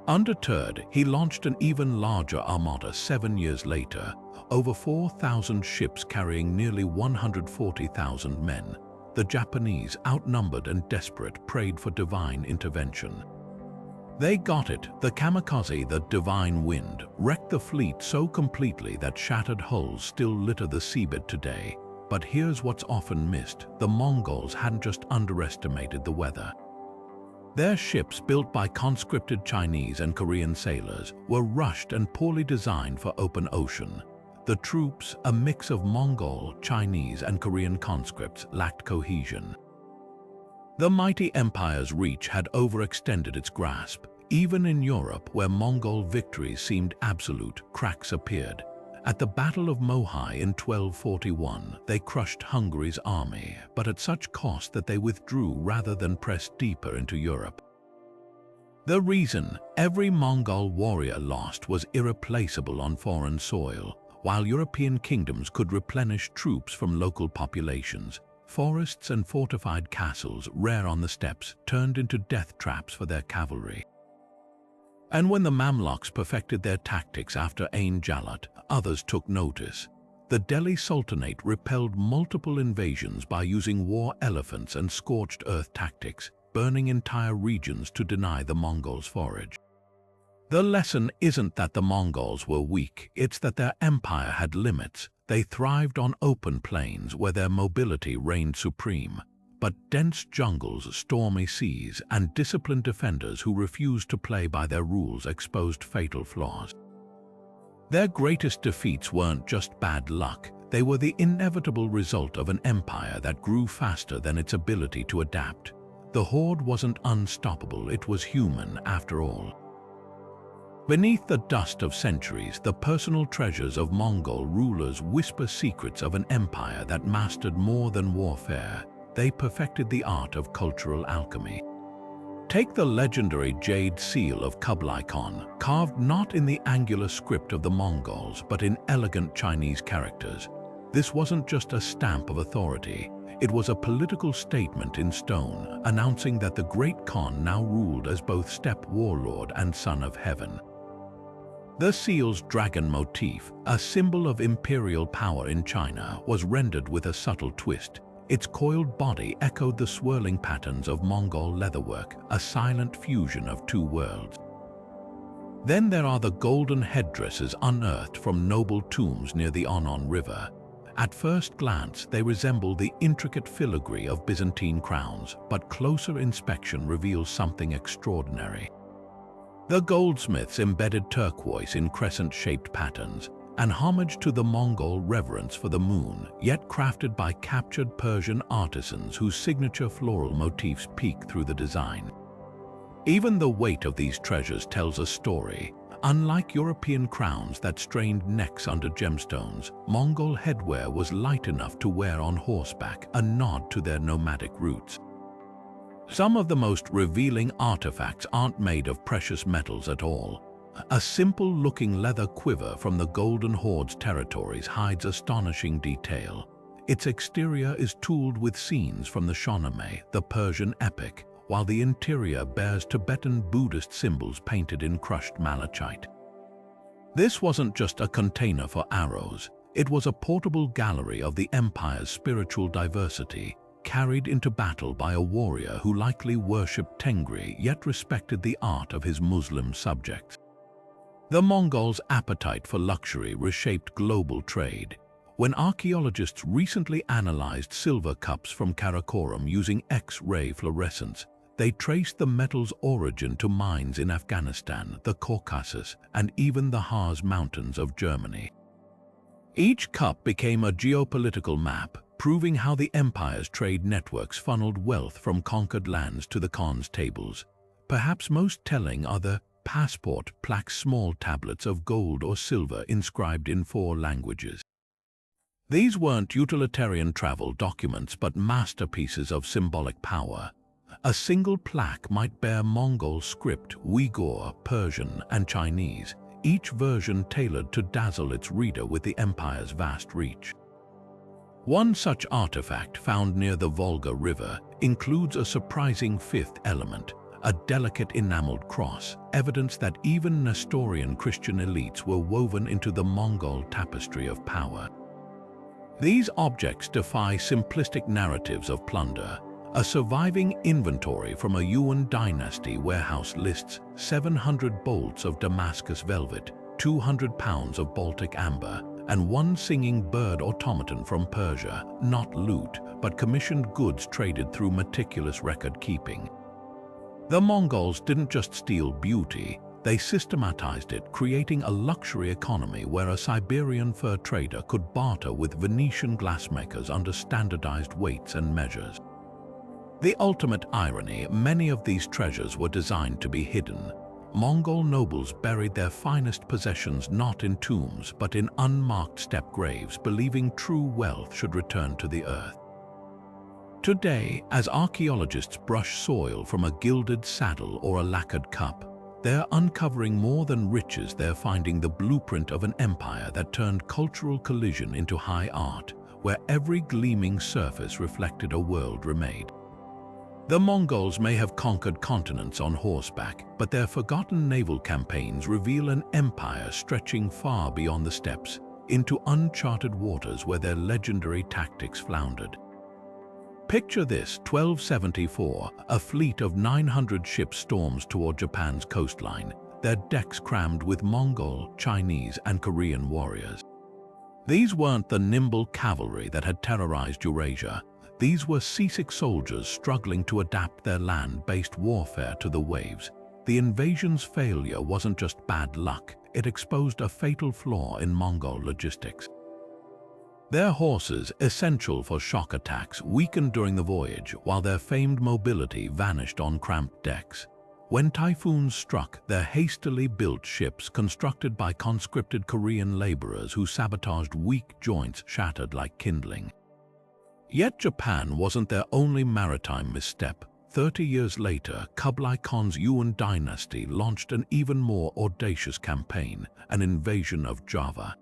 Undeterred, he launched an even larger armada 7 years later, over 4,000 ships carrying nearly 140,000 men. The Japanese, outnumbered and desperate, prayed for divine intervention. They got it. The kamikaze, the divine wind, wrecked the fleet so completely that shattered hulls still litter the seabed today. But here's what's often missed. The Mongols hadn't just underestimated the weather. Their ships, built by conscripted Chinese and Korean sailors, were rushed and poorly designed for open ocean. The troops, a mix of Mongol, Chinese, and Korean conscripts, lacked cohesion. The mighty empire's reach had overextended its grasp. Even in Europe, where Mongol victories seemed absolute, cracks appeared. At the Battle of Mohi in 1241, they crushed Hungary's army, but at such cost that they withdrew rather than press deeper into Europe. The reason? Every Mongol warrior lost was irreplaceable on foreign soil, while European kingdoms could replenish troops from local populations. Forests and fortified castles, rare on the steppes, turned into death traps for their cavalry. And when the Mamluks perfected their tactics after Ain Jalut, others took notice. The Delhi Sultanate repelled multiple invasions by using war elephants and scorched earth tactics, burning entire regions to deny the Mongols forage. The lesson isn't that the Mongols were weak, it's that their empire had limits. They thrived on open plains where their mobility reigned supreme. But dense jungles, stormy seas, and disciplined defenders who refused to play by their rules exposed fatal flaws. Their greatest defeats weren't just bad luck, they were the inevitable result of an empire that grew faster than its ability to adapt. The horde wasn't unstoppable, it was human after all. Beneath the dust of centuries, the personal treasures of Mongol rulers whisper secrets of an empire that mastered more than warfare. They perfected the art of cultural alchemy. Take the legendary jade seal of Kublai Khan, carved not in the angular script of the Mongols, but in elegant Chinese characters. This wasn't just a stamp of authority, it was a political statement in stone, announcing that the great Khan now ruled as both steppe warlord and son of heaven. The seal's dragon motif, a symbol of imperial power in China, was rendered with a subtle twist. Its coiled body echoed the swirling patterns of Mongol leatherwork, a silent fusion of two worlds. Then there are the golden headdresses unearthed from noble tombs near the Onon River. At first glance, they resemble the intricate filigree of Byzantine crowns, but closer inspection reveals something extraordinary. The goldsmiths embedded turquoise in crescent-shaped patterns, an homage to the Mongol reverence for the moon, yet crafted by captured Persian artisans whose signature floral motifs peek through the design. Even the weight of these treasures tells a story. Unlike European crowns that strained necks under gemstones, Mongol headwear was light enough to wear on horseback, a nod to their nomadic roots. Some of the most revealing artifacts aren't made of precious metals at all. A simple-looking leather quiver from the Golden Horde's territories hides astonishing detail. Its exterior is tooled with scenes from the Shahnameh, the Persian epic, while the interior bears Tibetan Buddhist symbols painted in crushed malachite. This wasn't just a container for arrows, it was a portable gallery of the empire's spiritual diversity, carried into battle by a warrior who likely worshipped Tengri yet respected the art of his Muslim subjects. The Mongols' appetite for luxury reshaped global trade. When archaeologists recently analyzed silver cups from Karakorum using X-ray fluorescence, they traced the metal's origin to mines in Afghanistan, the Caucasus, and even the Harz Mountains of Germany. Each cup became a geopolitical map, proving how the empire's trade networks funneled wealth from conquered lands to the Khan's tables. Perhaps most telling are the passport plaques, small tablets of gold or silver inscribed in 4 languages. These weren't utilitarian travel documents but masterpieces of symbolic power. A single plaque might bear Mongol script, Uyghur, Persian, and Chinese, each version tailored to dazzle its reader with the empire's vast reach. One such artifact found near the Volga River includes a surprising 5th element, a delicate enameled cross, evidence that even Nestorian Christian elites were woven into the Mongol tapestry of power. These objects defy simplistic narratives of plunder. A surviving inventory from a Yuan dynasty warehouse lists 700 bolts of Damascus velvet, 200 pounds of Baltic amber, and 1 singing bird automaton from Persia, not loot, but commissioned goods traded through meticulous record-keeping. The Mongols didn't just steal beauty, they systematized it, creating a luxury economy where a Siberian fur trader could barter with Venetian glassmakers under standardized weights and measures. The ultimate irony, many of these treasures were designed to be hidden. Mongol nobles buried their finest possessions not in tombs but in unmarked steppe graves, believing true wealth should return to the earth. Today, as archaeologists brush soil from a gilded saddle or a lacquered cup, they're uncovering more than riches. They're finding the blueprint of an empire that turned cultural collision into high art, where every gleaming surface reflected a world remade. The Mongols may have conquered continents on horseback, but their forgotten naval campaigns reveal an empire stretching far beyond the steppes, into uncharted waters where their legendary tactics floundered. Picture this: 1274, a fleet of 900 ships storms toward Japan's coastline, their decks crammed with Mongol, Chinese, and Korean warriors. These weren't the nimble cavalry that had terrorized Eurasia. These were seasick soldiers struggling to adapt their land-based warfare to the waves. The invasion's failure wasn't just bad luck, it exposed a fatal flaw in Mongol logistics. Their horses, essential for shock attacks, weakened during the voyage, while their famed mobility vanished on cramped decks. When typhoons struck, their hastily built ships, constructed by conscripted Korean laborers who sabotaged weak joints, shattered like kindling. Yet Japan wasn't their only maritime misstep. 30 years later, Kublai Khan's Yuan dynasty launched an even more audacious campaign, an invasion of Java.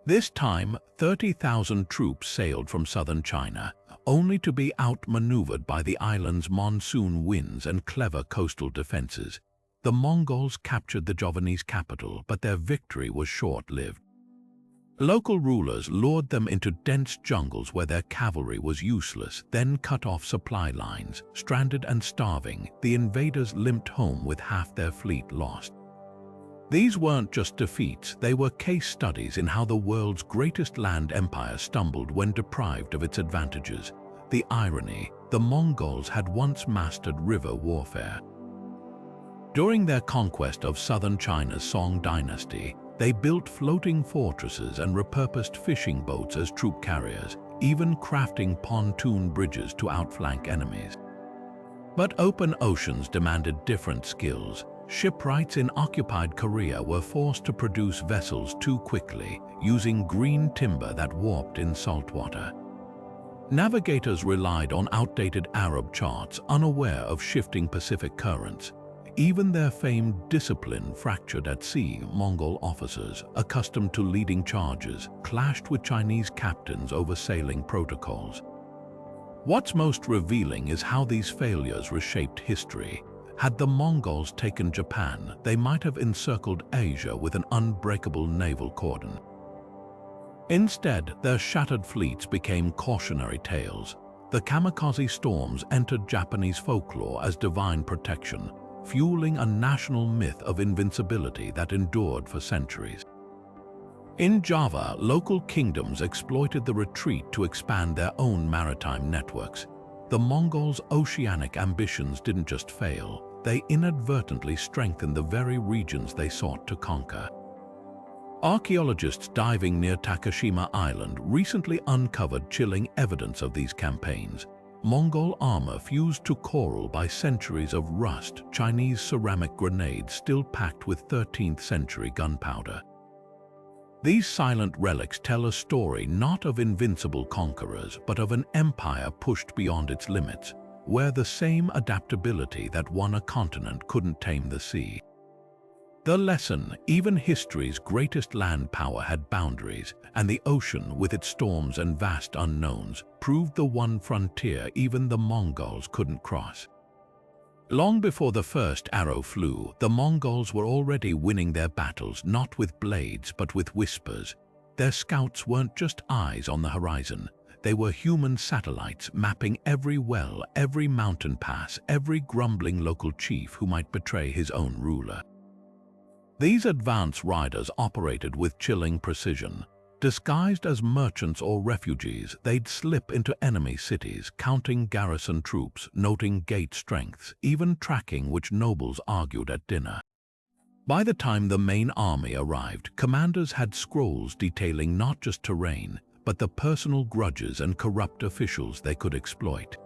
This time, 30,000 troops sailed from southern China, only to be outmaneuvered by the island's monsoon winds and clever coastal defenses. The Mongols captured the Javanese capital, but their victory was short-lived. Local rulers lured them into dense jungles where their cavalry was useless, then cut off supply lines. Stranded and starving, the invaders limped home with half their fleet lost. These weren't just defeats, they were case studies in how the world's greatest land empire stumbled when deprived of its advantages. The irony: the Mongols had once mastered river warfare. During their conquest of southern China's Song dynasty, they built floating fortresses and repurposed fishing boats as troop carriers, even crafting pontoon bridges to outflank enemies. But open oceans demanded different skills. Shipwrights in occupied Korea were forced to produce vessels too quickly, using green timber that warped in saltwater. Navigators relied on outdated Arab charts, unaware of shifting Pacific currents. Even their famed discipline fractured at sea. Mongol officers, accustomed to leading charges, clashed with Chinese captains over sailing protocols. What's most revealing is how these failures reshaped history. Had the Mongols taken Japan, they might have encircled Asia with an unbreakable naval cordon. Instead, their shattered fleets became cautionary tales. The kamikaze storms entered Japanese folklore as divine protection, fueling a national myth of invincibility that endured for centuries. In Java, local kingdoms exploited the retreat to expand their own maritime networks. The Mongols' oceanic ambitions didn't just fail, they inadvertently strengthened the very regions they sought to conquer. Archaeologists diving near Takashima Island recently uncovered chilling evidence of these campaigns. Mongol armor fused to coral by centuries of rust, Chinese ceramic grenades still packed with 13th century gunpowder. These silent relics tell a story not of invincible conquerors, but of an empire pushed beyond its limits, where the same adaptability that won a continent couldn't tame the sea. The lesson: even history's greatest land power had boundaries, and the ocean, with its storms and vast unknowns, proved the one frontier even the Mongols couldn't cross. Long before the first arrow flew, the Mongols were already winning their battles not with blades but with whispers. Their scouts weren't just eyes on the horizon. They were human satellites mapping every well, every mountain pass, every grumbling local chief who might betray his own ruler. These advance riders operated with chilling precision. Disguised as merchants or refugees, they'd slip into enemy cities, counting garrison troops, noting gate strengths, even tracking which nobles argued at dinner. By the time the main army arrived, commanders had scrolls detailing not just terrain, but the personal grudges and corrupt officials they could exploit.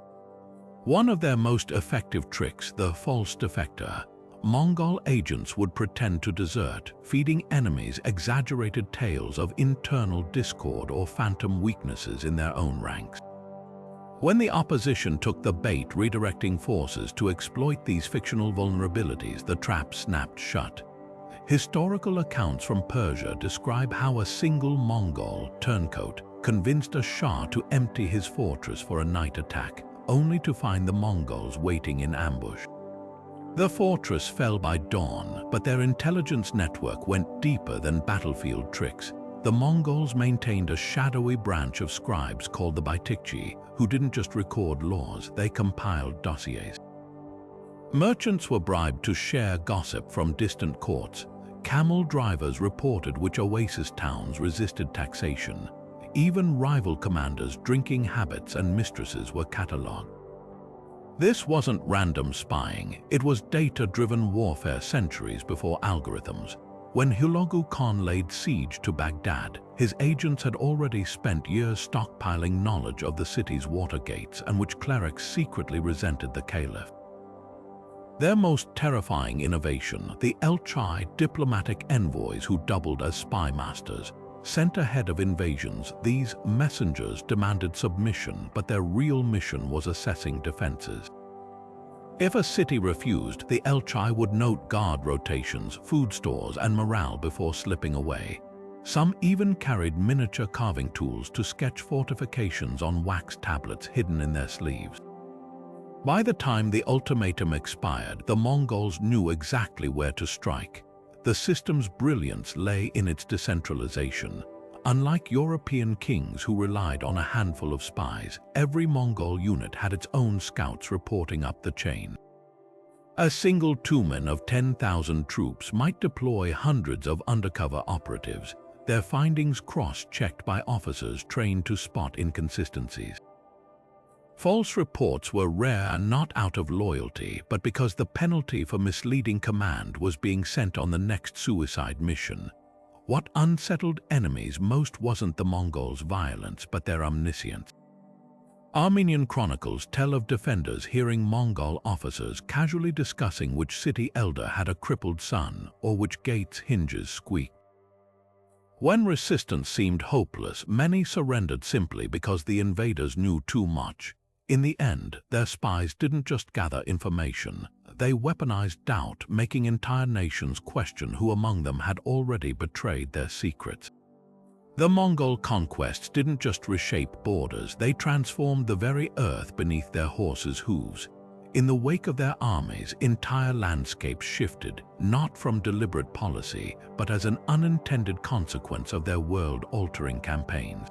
One of their most effective tricks, the false defector. Mongol agents would pretend to desert, feeding enemies exaggerated tales of internal discord or phantom weaknesses in their own ranks. When the opposition took the bait, redirecting forces to exploit these fictional vulnerabilities, the trap snapped shut. Historical accounts from Persia describe how a single Mongol turncoat convinced a Shah to empty his fortress for a night attack, only to find the Mongols waiting in ambush. The fortress fell by dawn, but their intelligence network went deeper than battlefield tricks. The Mongols maintained a shadowy branch of scribes called the Baitikchi, who didn't just record laws, they compiled dossiers. Merchants were bribed to share gossip from distant courts. Camel drivers reported which oasis towns resisted taxation. Even rival commanders' drinking habits and mistresses were catalogued. This wasn't random spying, it was data-driven warfare centuries before algorithms. When Hulagu Khan laid siege to Baghdad, his agents had already spent years stockpiling knowledge of the city's water gates and which clerics secretly resented the caliph. Their most terrifying innovation, the Elchi, diplomatic envoys who doubled as spy masters, sent ahead of invasions. These messengers demanded submission, but their real mission was assessing defenses. If a city refused, the Elchi would note guard rotations, food stores, and morale before slipping away. Some even carried miniature carving tools to sketch fortifications on wax tablets hidden in their sleeves. By the time the ultimatum expired, the Mongols knew exactly where to strike. The system's brilliance lay in its decentralization. Unlike European kings who relied on a handful of spies, every Mongol unit had its own scouts reporting up the chain. A single tumen of 10,000 troops might deploy hundreds of undercover operatives, their findings cross-checked by officers trained to spot inconsistencies. False reports were rare not out of loyalty, but because the penalty for misleading command was being sent on the next suicide mission. What unsettled enemies most wasn't the Mongols' violence, but their omniscience. Armenian chronicles tell of defenders hearing Mongol officers casually discussing which city elder had a crippled son or which gate's hinges squeaked. When resistance seemed hopeless, many surrendered simply because the invaders knew too much. In the end, their spies didn't just gather information, they weaponized doubt, making entire nations question who among them had already betrayed their secrets. The Mongol conquests didn't just reshape borders, they transformed the very earth beneath their horses' hooves. In the wake of their armies, entire landscapes shifted, not from deliberate policy, but as an unintended consequence of their world-altering campaigns.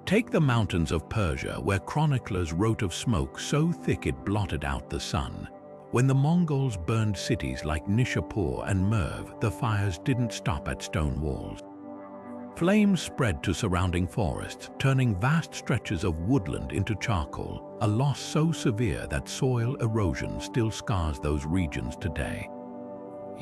Take the mountains of Persia, where chroniclers wrote of smoke so thick it blotted out the sun. When the Mongols burned cities like Nishapur and Merv, the fires didn't stop at stone walls. Flames spread to surrounding forests, turning vast stretches of woodland into charcoal, a loss so severe that soil erosion still scars those regions today.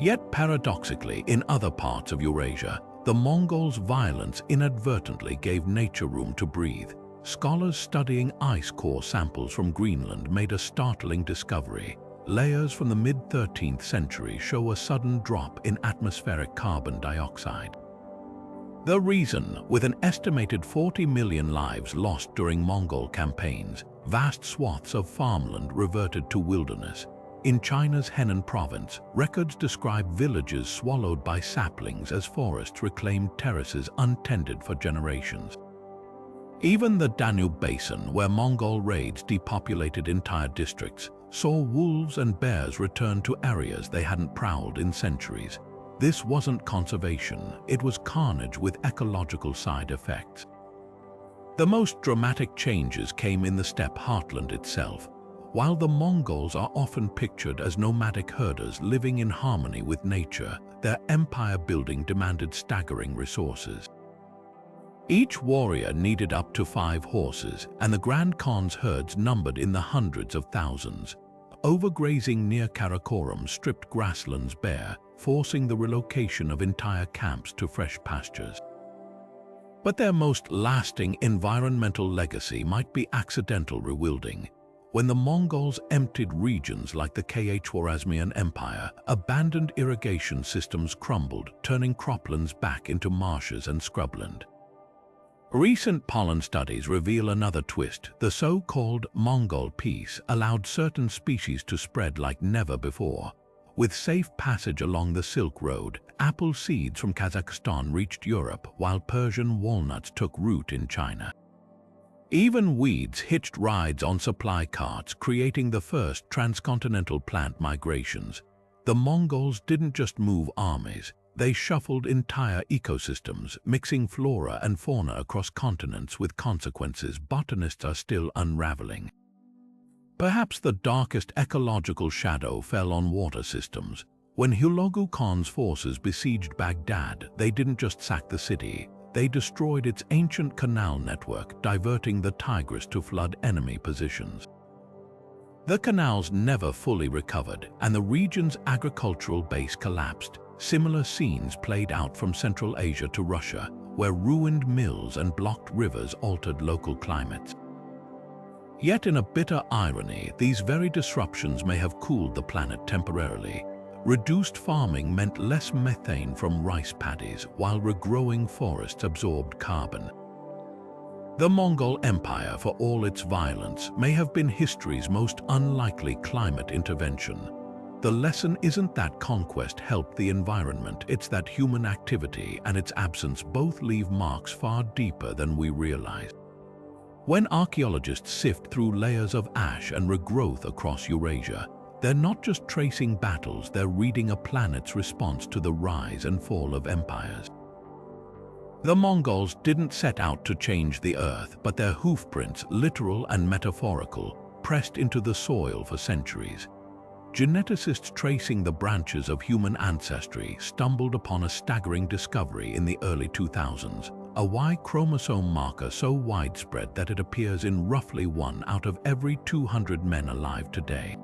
Yet paradoxically, in other parts of Eurasia, the Mongols' violence inadvertently gave nature room to breathe. Scholars studying ice core samples from Greenland made a startling discovery. Layers from the mid-13th century show a sudden drop in atmospheric carbon dioxide. The reason, with an estimated 40 million lives lost during Mongol campaigns, vast swaths of farmland reverted to wilderness. In China's Henan province, records describe villages swallowed by saplings as forests reclaimed terraces untended for generations. Even the Danube basin, where Mongol raids depopulated entire districts, saw wolves and bears return to areas they hadn't prowled in centuries. This wasn't conservation, it was carnage with ecological side effects. The most dramatic changes came in the steppe heartland itself. While the Mongols are often pictured as nomadic herders living in harmony with nature, their empire building demanded staggering resources. Each warrior needed up to 5 horses, and the Grand Khan's herds numbered in the hundreds of thousands. Overgrazing near Karakorum stripped grasslands bare, forcing the relocation of entire camps to fresh pastures. But their most lasting environmental legacy might be accidental rewilding. When the Mongols emptied regions like the Khwarezmian Empire, abandoned irrigation systems crumbled, turning croplands back into marshes and scrubland. Recent pollen studies reveal another twist. The so-called Mongol peace allowed certain species to spread like never before. With safe passage along the Silk Road, apple seeds from Kazakhstan reached Europe, while Persian walnuts took root in China. Even weeds hitched rides on supply carts, creating the first transcontinental plant migrations. The Mongols didn't just move armies, they shuffled entire ecosystems, mixing flora and fauna across continents with consequences botanists are still unraveling. Perhaps the darkest ecological shadow fell on water systems. When Hulagu Khan's forces besieged Baghdad, they didn't just sack the city, they destroyed its ancient canal network, diverting the Tigris to flood enemy positions. The canals never fully recovered, and the region's agricultural base collapsed. Similar scenes played out from Central Asia to Russia, where ruined mills and blocked rivers altered local climates. Yet in a bitter irony, these very disruptions may have cooled the planet temporarily. Reduced farming meant less methane from rice paddies, while regrowing forests absorbed carbon. The Mongol Empire, for all its violence, may have been history's most unlikely climate intervention. The lesson isn't that conquest helped the environment, it's that human activity and its absence both leave marks far deeper than we realize. When archaeologists sift through layers of ash and regrowth across Eurasia, they're not just tracing battles, they're reading a planet's response to the rise and fall of empires. The Mongols didn't set out to change the earth, but their hoofprints, literal and metaphorical, pressed into the soil for centuries. Geneticists tracing the branches of human ancestry stumbled upon a staggering discovery in the early 2000s. a Y chromosome marker so widespread that it appears in roughly 1 out of every 200 men alive today.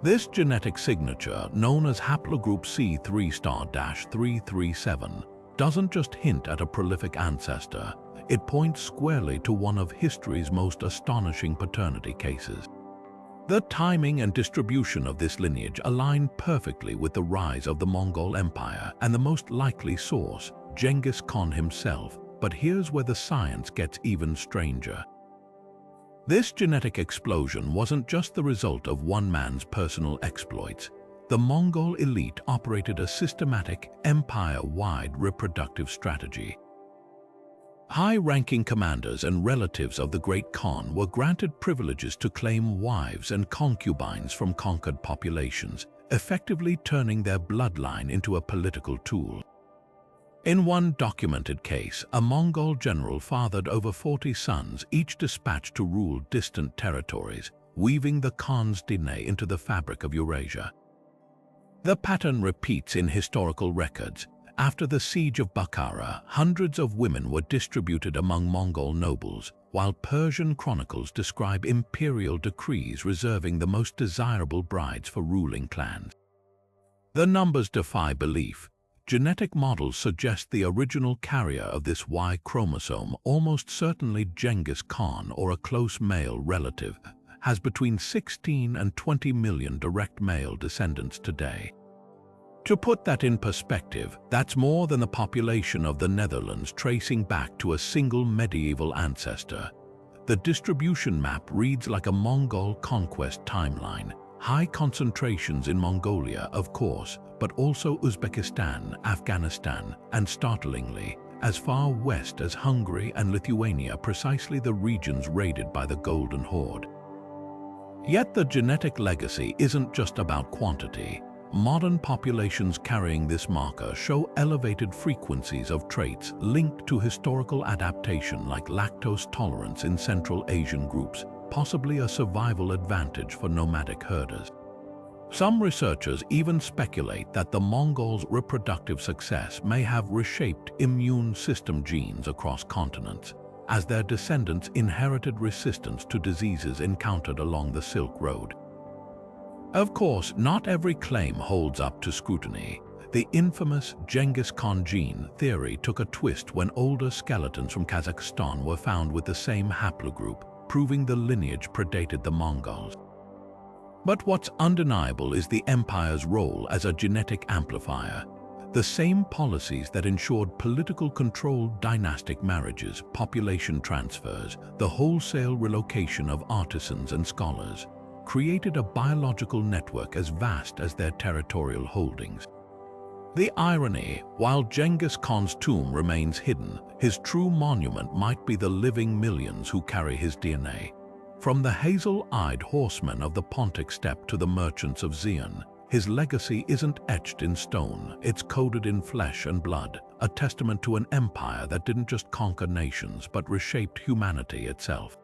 This genetic signature, known as haplogroup C3*337, doesn't just hint at a prolific ancestor, it points squarely to one of history's most astonishing paternity cases. The timing and distribution of this lineage align perfectly with the rise of the Mongol Empire and the most likely source, Genghis Khan himself, but here's where the science gets even stranger. This genetic explosion wasn't just the result of one man's personal exploits. The Mongol elite operated a systematic, empire-wide reproductive strategy. High-ranking commanders and relatives of the great Khan were granted privileges to claim wives and concubines from conquered populations, effectively turning their bloodline into a political tool. In one documented case, a Mongol general fathered over 40 sons, each dispatched to rule distant territories, weaving the Khan's DNA into the fabric of Eurasia. The pattern repeats in historical records. After the siege of Bukhara, hundreds of women were distributed among Mongol nobles, while Persian chronicles describe imperial decrees reserving the most desirable brides for ruling clans. The numbers defy belief. Genetic models suggest the original carrier of this Y chromosome, almost certainly Genghis Khan or a close male relative, has between 16 and 20 million direct male descendants today. To put that in perspective, that's more than the population of the Netherlands tracing back to a single medieval ancestor. The distribution map reads like a Mongol conquest timeline. High concentrations in Mongolia, of course, but also Uzbekistan, Afghanistan, and startlingly, as far west as Hungary and Lithuania, precisely the regions raided by the Golden Horde. Yet the genetic legacy isn't just about quantity. Modern populations carrying this marker show elevated frequencies of traits linked to historical adaptation like lactose tolerance in Central Asian groups, possibly a survival advantage for nomadic herders. Some researchers even speculate that the Mongols' reproductive success may have reshaped immune system genes across continents, as their descendants inherited resistance to diseases encountered along the Silk Road. Of course, not every claim holds up to scrutiny. The infamous Genghis Khan gene theory took a twist when older skeletons from Kazakhstan were found with the same haplogroup, proving the lineage predated the Mongols. But what's undeniable is the empire's role as a genetic amplifier. The same policies that ensured political control, dynastic marriages, population transfers, the wholesale relocation of artisans and scholars, created a biological network as vast as their territorial holdings. The irony, while Genghis Khan's tomb remains hidden, his true monument might be the living millions who carry his DNA. From the hazel-eyed horsemen of the Pontic steppe to the merchants of Xi'an, his legacy isn't etched in stone, it's coded in flesh and blood, a testament to an empire that didn't just conquer nations but reshaped humanity itself.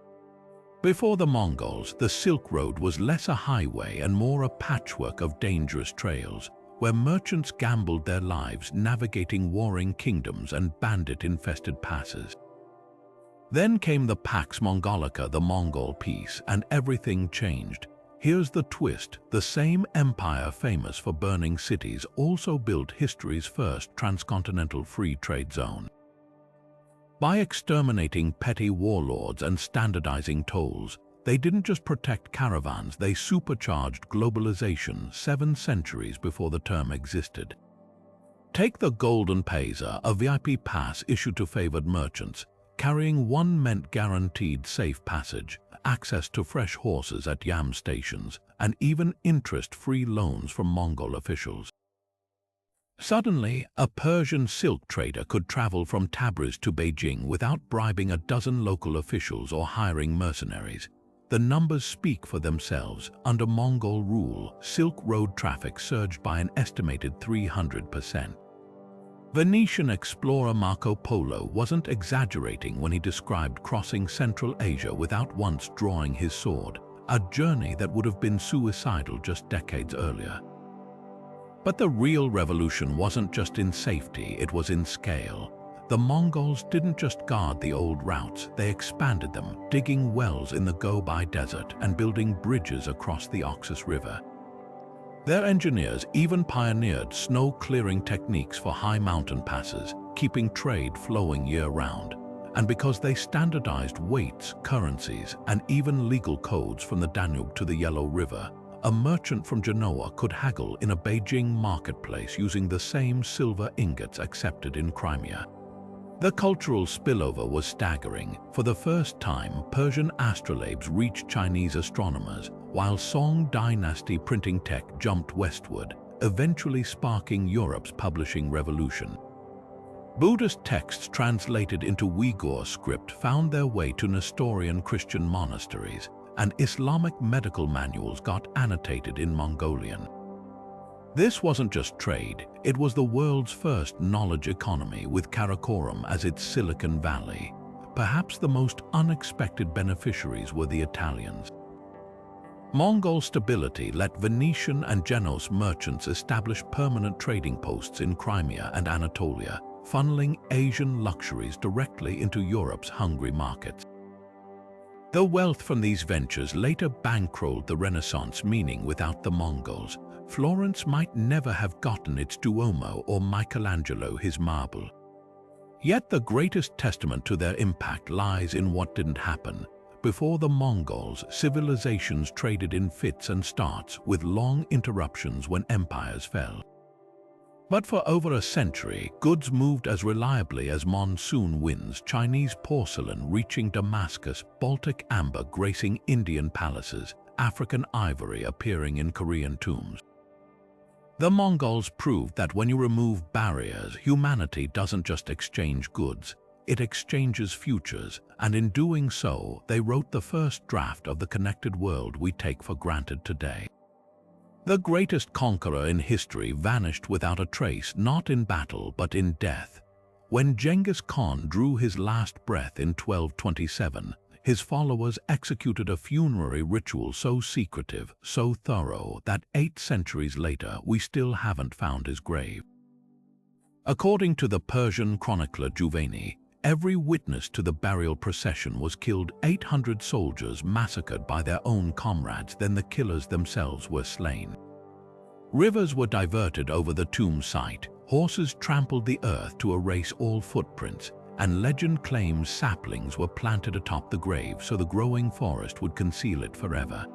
Before the Mongols, the Silk Road was less a highway and more a patchwork of dangerous trails, where merchants gambled their lives navigating warring kingdoms and bandit-infested passes. Then came the Pax Mongolica, the Mongol peace, and everything changed. Here's the twist: the same empire famous for burning cities also built history's first transcontinental free trade zone. By exterminating petty warlords and standardizing tolls, they didn't just protect caravans, they supercharged globalization 7 centuries before the term existed. Take the Golden Paisa, a VIP pass issued to favored merchants. Carrying one meant guaranteed safe passage, access to fresh horses at yam stations, and even interest-free loans from Mongol officials. Suddenly, a Persian silk trader could travel from Tabriz to Beijing without bribing a dozen local officials or hiring mercenaries. The numbers speak for themselves. Under Mongol rule, Silk Road traffic surged by an estimated 300%. Venetian explorer Marco Polo wasn't exaggerating when he described crossing Central Asia without once drawing his sword, a journey that would have been suicidal just decades earlier. But the real revolution wasn't just in safety, it was in scale. The Mongols didn't just guard the old routes, they expanded them, digging wells in the Gobi Desert and building bridges across the Oxus River. Their engineers even pioneered snow-clearing techniques for high mountain passes, keeping trade flowing year-round. And because they standardized weights, currencies, and even legal codes from the Danube to the Yellow River, a merchant from Genoa could haggle in a Beijing marketplace using the same silver ingots accepted in Crimea. The cultural spillover was staggering. For the first time, Persian astrolabes reached Chinese astronomers, while Song dynasty printing tech jumped westward, eventually sparking Europe's publishing revolution. Buddhist texts translated into Uyghur script found their way to Nestorian Christian monasteries, and Islamic medical manuals got annotated in Mongolian. This wasn't just trade, it was the world's first knowledge economy, with Karakorum as its Silicon Valley. Perhaps the most unexpected beneficiaries were the Italians. Mongol stability let Venetian and Genoese merchants establish permanent trading posts in Crimea and Anatolia, funneling Asian luxuries directly into Europe's hungry markets. The wealth from these ventures later bankrolled the Renaissance, meaning without the Mongols, Florence might never have gotten its Duomo or Michelangelo his marble. Yet the greatest testament to their impact lies in what didn't happen. Before the Mongols, civilizations traded in fits and starts, with long interruptions when empires fell. But for over a century, goods moved as reliably as monsoon winds, Chinese porcelain reaching Damascus, Baltic amber gracing Indian palaces, African ivory appearing in Korean tombs. The Mongols proved that when you remove barriers, humanity doesn't just exchange goods, it exchanges futures, and in doing so, they wrote the first draft of the connected world we take for granted today. The greatest conqueror in history vanished without a trace, not in battle but in death. When Genghis Khan drew his last breath in 1227, his followers executed a funerary ritual so secretive, so thorough, that 8 centuries later we still haven't found his grave. According to the Persian chronicler Juvayni, every witness to the burial procession was killed. 800 soldiers massacred by their own comrades, then the killers themselves were slain. Rivers were diverted over the tomb site, horses trampled the earth to erase all footprints, and legend claims saplings were planted atop the grave so the growing forest would conceal it forever.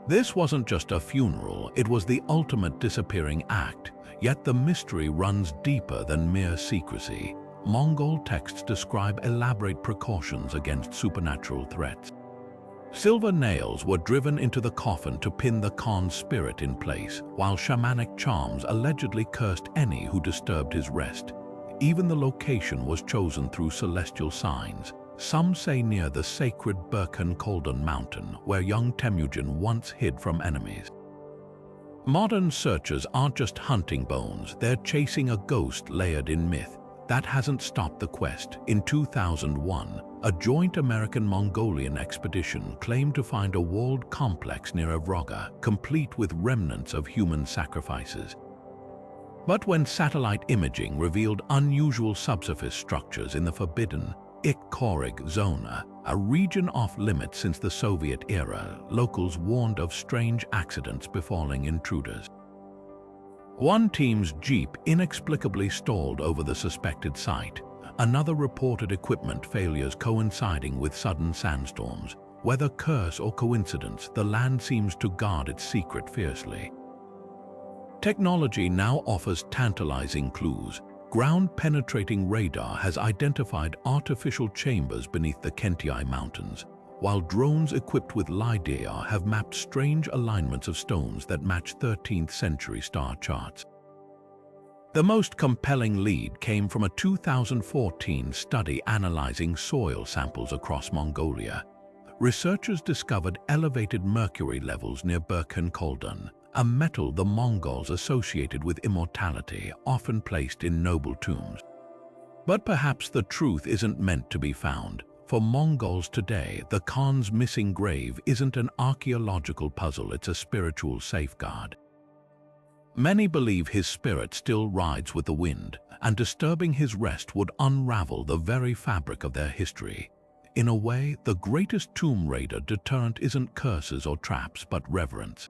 This wasn't just a funeral, it was the ultimate disappearing act, yet the mystery runs deeper than mere secrecy. Mongol texts describe elaborate precautions against supernatural threats. Silver nails were driven into the coffin to pin the Khan's spirit in place, while shamanic charms allegedly cursed any who disturbed his rest. Even the location was chosen through celestial signs. Some say near the sacred Burkhan mountain, where young Temujin once hid from enemies. Modern searchers aren't just hunting bones, they're chasing a ghost layered in myth. That hasn't stopped the quest. In 2001, a joint American-Mongolian expedition claimed to find a walled complex near Avroga, complete with remnants of human sacrifices. But when satellite imaging revealed unusual subsurface structures in the forbidden Ik-Korig zone, a region off-limits since the Soviet era, locals warned of strange accidents befalling intruders. One team's jeep inexplicably stalled over the suspected site. Another reported equipment failures coinciding with sudden sandstorms. Whether curse or coincidence, the land seems to guard its secret fiercely. Technology now offers tantalizing clues. Ground-penetrating radar has identified artificial chambers beneath the Kentiai Mountains, while drones equipped with LiDAR have mapped strange alignments of stones that match 13th century star charts. The most compelling lead came from a 2014 study analyzing soil samples across Mongolia. Researchers discovered elevated mercury levels near Burkhan, a metal the Mongols associated with immortality, often placed in noble tombs. But perhaps the truth isn't meant to be found. For Mongols today, the Khan's missing grave isn't an archaeological puzzle, it's a spiritual safeguard. Many believe his spirit still rides with the wind, and disturbing his rest would unravel the very fabric of their history. In a way, the greatest tomb raider deterrent isn't curses or traps, but reverence.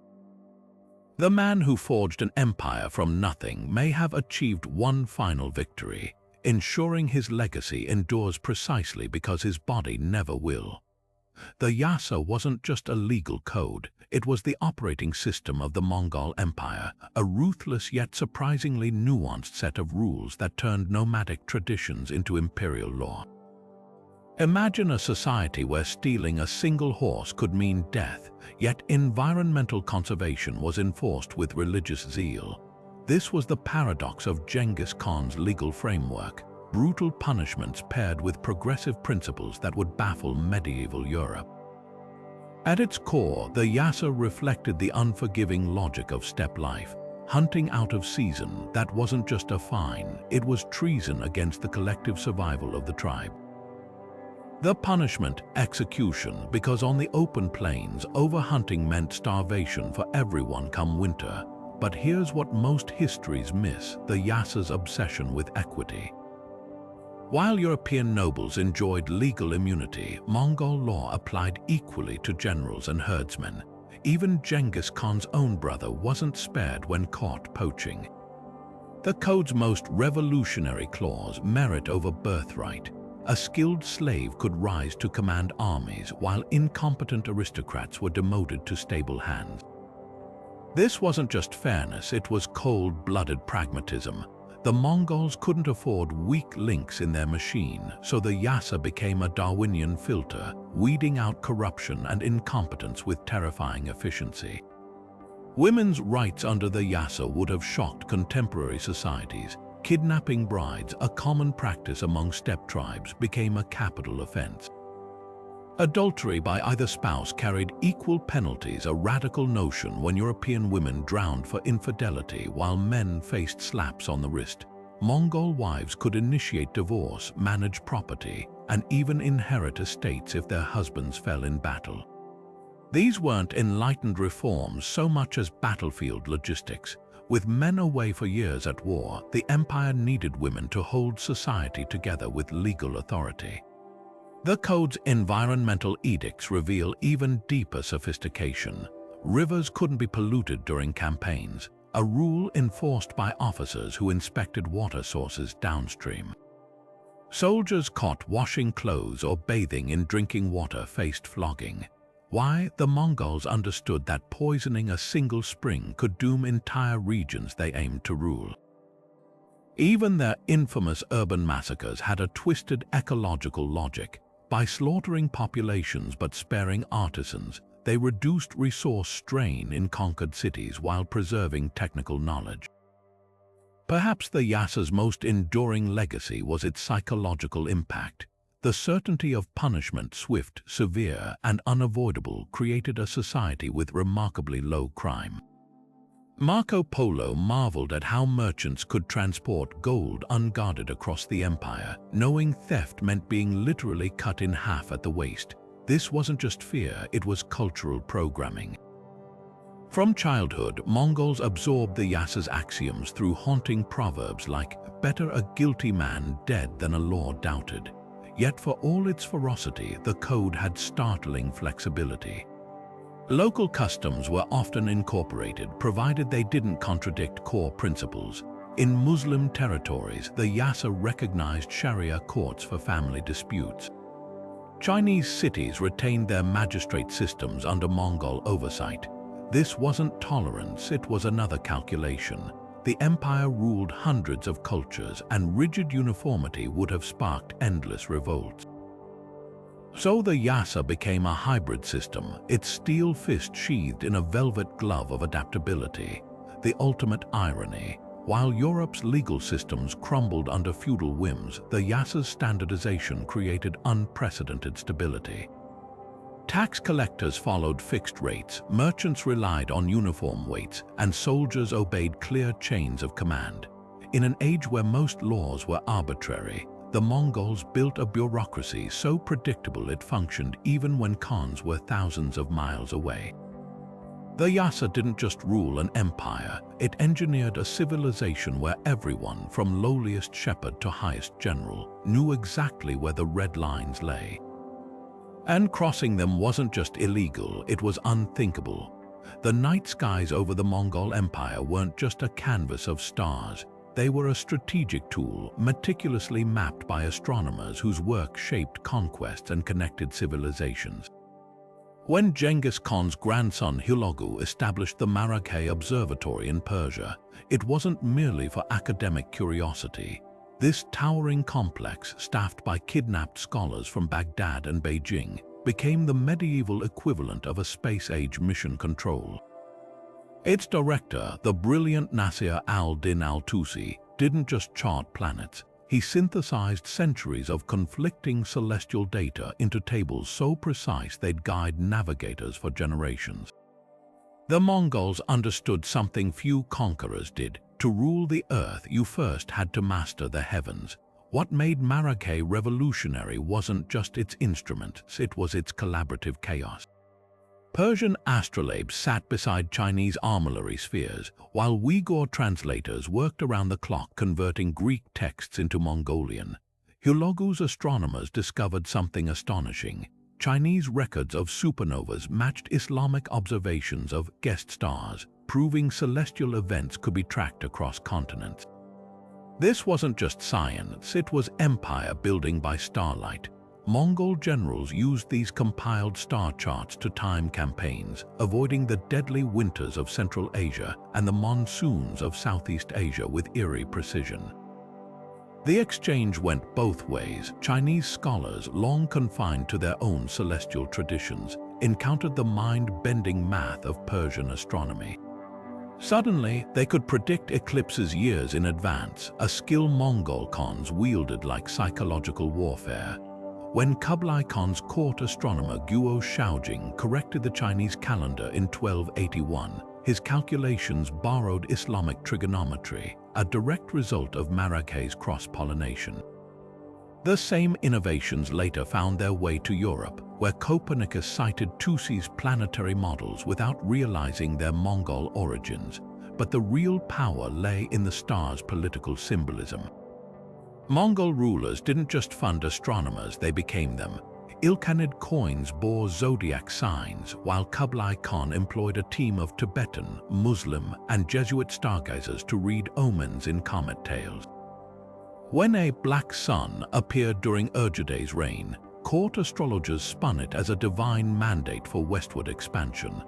The man who forged an empire from nothing may have achieved one final victory, ensuring his legacy endures precisely because his body never will. The Yasa wasn't just a legal code, it was the operating system of the Mongol Empire, a ruthless yet surprisingly nuanced set of rules that turned nomadic traditions into imperial law. Imagine a society where stealing a single horse could mean death, yet environmental conservation was enforced with religious zeal. This was the paradox of Genghis Khan's legal framework, brutal punishments paired with progressive principles that would baffle medieval Europe. At its core, the Yasa reflected the unforgiving logic of steppe life. Hunting out of season, that wasn't just a fine, it was treason against the collective survival of the tribe. The punishment, execution, because on the open plains, overhunting meant starvation for everyone come winter. But here's what most histories miss: the Yasa's obsession with equity. While European nobles enjoyed legal immunity, Mongol law applied equally to generals and herdsmen. Even Genghis Khan's own brother wasn't spared when caught poaching. The code's most revolutionary clause, merit over birthright. A skilled slave could rise to command armies, while incompetent aristocrats were demoted to stable hands. This wasn't just fairness, it was cold-blooded pragmatism. The Mongols couldn't afford weak links in their machine, so the Yasa became a Darwinian filter, weeding out corruption and incompetence with terrifying efficiency. Women's rights under the Yasa would have shocked contemporary societies. Kidnapping brides, a common practice among steppe tribes, became a capital offense. Adultery by either spouse carried equal penalties, a radical notion when European women drowned for infidelity while men faced slaps on the wrist. Mongol wives could initiate divorce, manage property, and even inherit estates if their husbands fell in battle. These weren't enlightened reforms so much as battlefield logistics. With men away for years at war, the empire needed women to hold society together with legal authority. The code's environmental edicts reveal even deeper sophistication. Rivers couldn't be polluted during campaigns, a rule enforced by officers who inspected water sources downstream. Soldiers caught washing clothes or bathing in drinking water faced flogging. Why? The Mongols understood that poisoning a single spring could doom entire regions they aimed to rule. Even their infamous urban massacres had a twisted ecological logic. By slaughtering populations but sparing artisans, they reduced resource strain in conquered cities while preserving technical knowledge. Perhaps the Yasa's most enduring legacy was its psychological impact. The certainty of punishment, swift, severe, and unavoidable, created a society with remarkably low crime. Marco Polo marveled at how merchants could transport gold unguarded across the empire, knowing theft meant being literally cut in half at the waist. This wasn't just fear, it was cultural programming. From childhood, Mongols absorbed the Yasa's axioms through haunting proverbs like, "Better a guilty man dead than a law doubted." Yet for all its ferocity, the code had startling flexibility. Local customs were often incorporated, provided they didn't contradict core principles. In Muslim territories, the Yasa recognized Sharia courts for family disputes. Chinese cities retained their magistrate systems under Mongol oversight. This wasn't tolerance, it was another calculation. The empire ruled hundreds of cultures, and rigid uniformity would have sparked endless revolts. So the Yasa became a hybrid system, its steel fist sheathed in a velvet glove of adaptability. The ultimate irony. While Europe's legal systems crumbled under feudal whims, the Yasa's standardization created unprecedented stability. Tax collectors followed fixed rates, merchants relied on uniform weights, and soldiers obeyed clear chains of command. In an age where most laws were arbitrary, the Mongols built a bureaucracy so predictable it functioned even when khans were thousands of miles away. The Yasa didn't just rule an empire, it engineered a civilization where everyone, from lowliest shepherd to highest general, knew exactly where the red lines lay. And crossing them wasn't just illegal, it was unthinkable. The night skies over the Mongol Empire weren't just a canvas of stars. They were a strategic tool, meticulously mapped by astronomers whose work shaped conquests and connected civilizations. When Genghis Khan's grandson Hulagu established the Maraghe Observatory in Persia, it wasn't merely for academic curiosity. This towering complex, staffed by kidnapped scholars from Baghdad and Beijing, became the medieval equivalent of a space-age mission control. Its director, the brilliant Nasir al-Din al-Tusi, didn't just chart planets. He synthesized centuries of conflicting celestial data into tables so precise they'd guide navigators for generations. The Mongols understood something few conquerors did. To rule the earth, you first had to master the heavens. What made Maraghe revolutionary wasn't just its instruments, it was its collaborative chaos. Persian astrolabes sat beside Chinese armillary spheres, while Uyghur translators worked around the clock converting Greek texts into Mongolian. Hulagu's astronomers discovered something astonishing. Chinese records of supernovas matched Islamic observations of guest stars, proving celestial events could be tracked across continents. This wasn't just science, it was empire building by starlight. Mongol generals used these compiled star charts to time campaigns, avoiding the deadly winters of Central Asia and the monsoons of Southeast Asia with eerie precision. The exchange went both ways. Chinese scholars, long confined to their own celestial traditions, encountered the mind-bending math of Persian astronomy. Suddenly, they could predict eclipses years in advance, a skill Mongol Khans wielded like psychological warfare. When Kublai Khan's court astronomer Guo Shaojing corrected the Chinese calendar in 1281, his calculations borrowed Islamic trigonometry, a direct result of Maraghe's cross-pollination. The same innovations later found their way to Europe, where Copernicus cited Tusi's planetary models without realizing their Mongol origins. But the real power lay in the stars' political symbolism. Mongol rulers didn't just fund astronomers, they became them. Ilkhanid coins bore zodiac signs, while Kublai Khan employed a team of Tibetan, Muslim, and Jesuit stargazers to read omens in comet tails. When a black sun appeared during Urgeday's reign, court astrologers spun it as a divine mandate for westward expansion.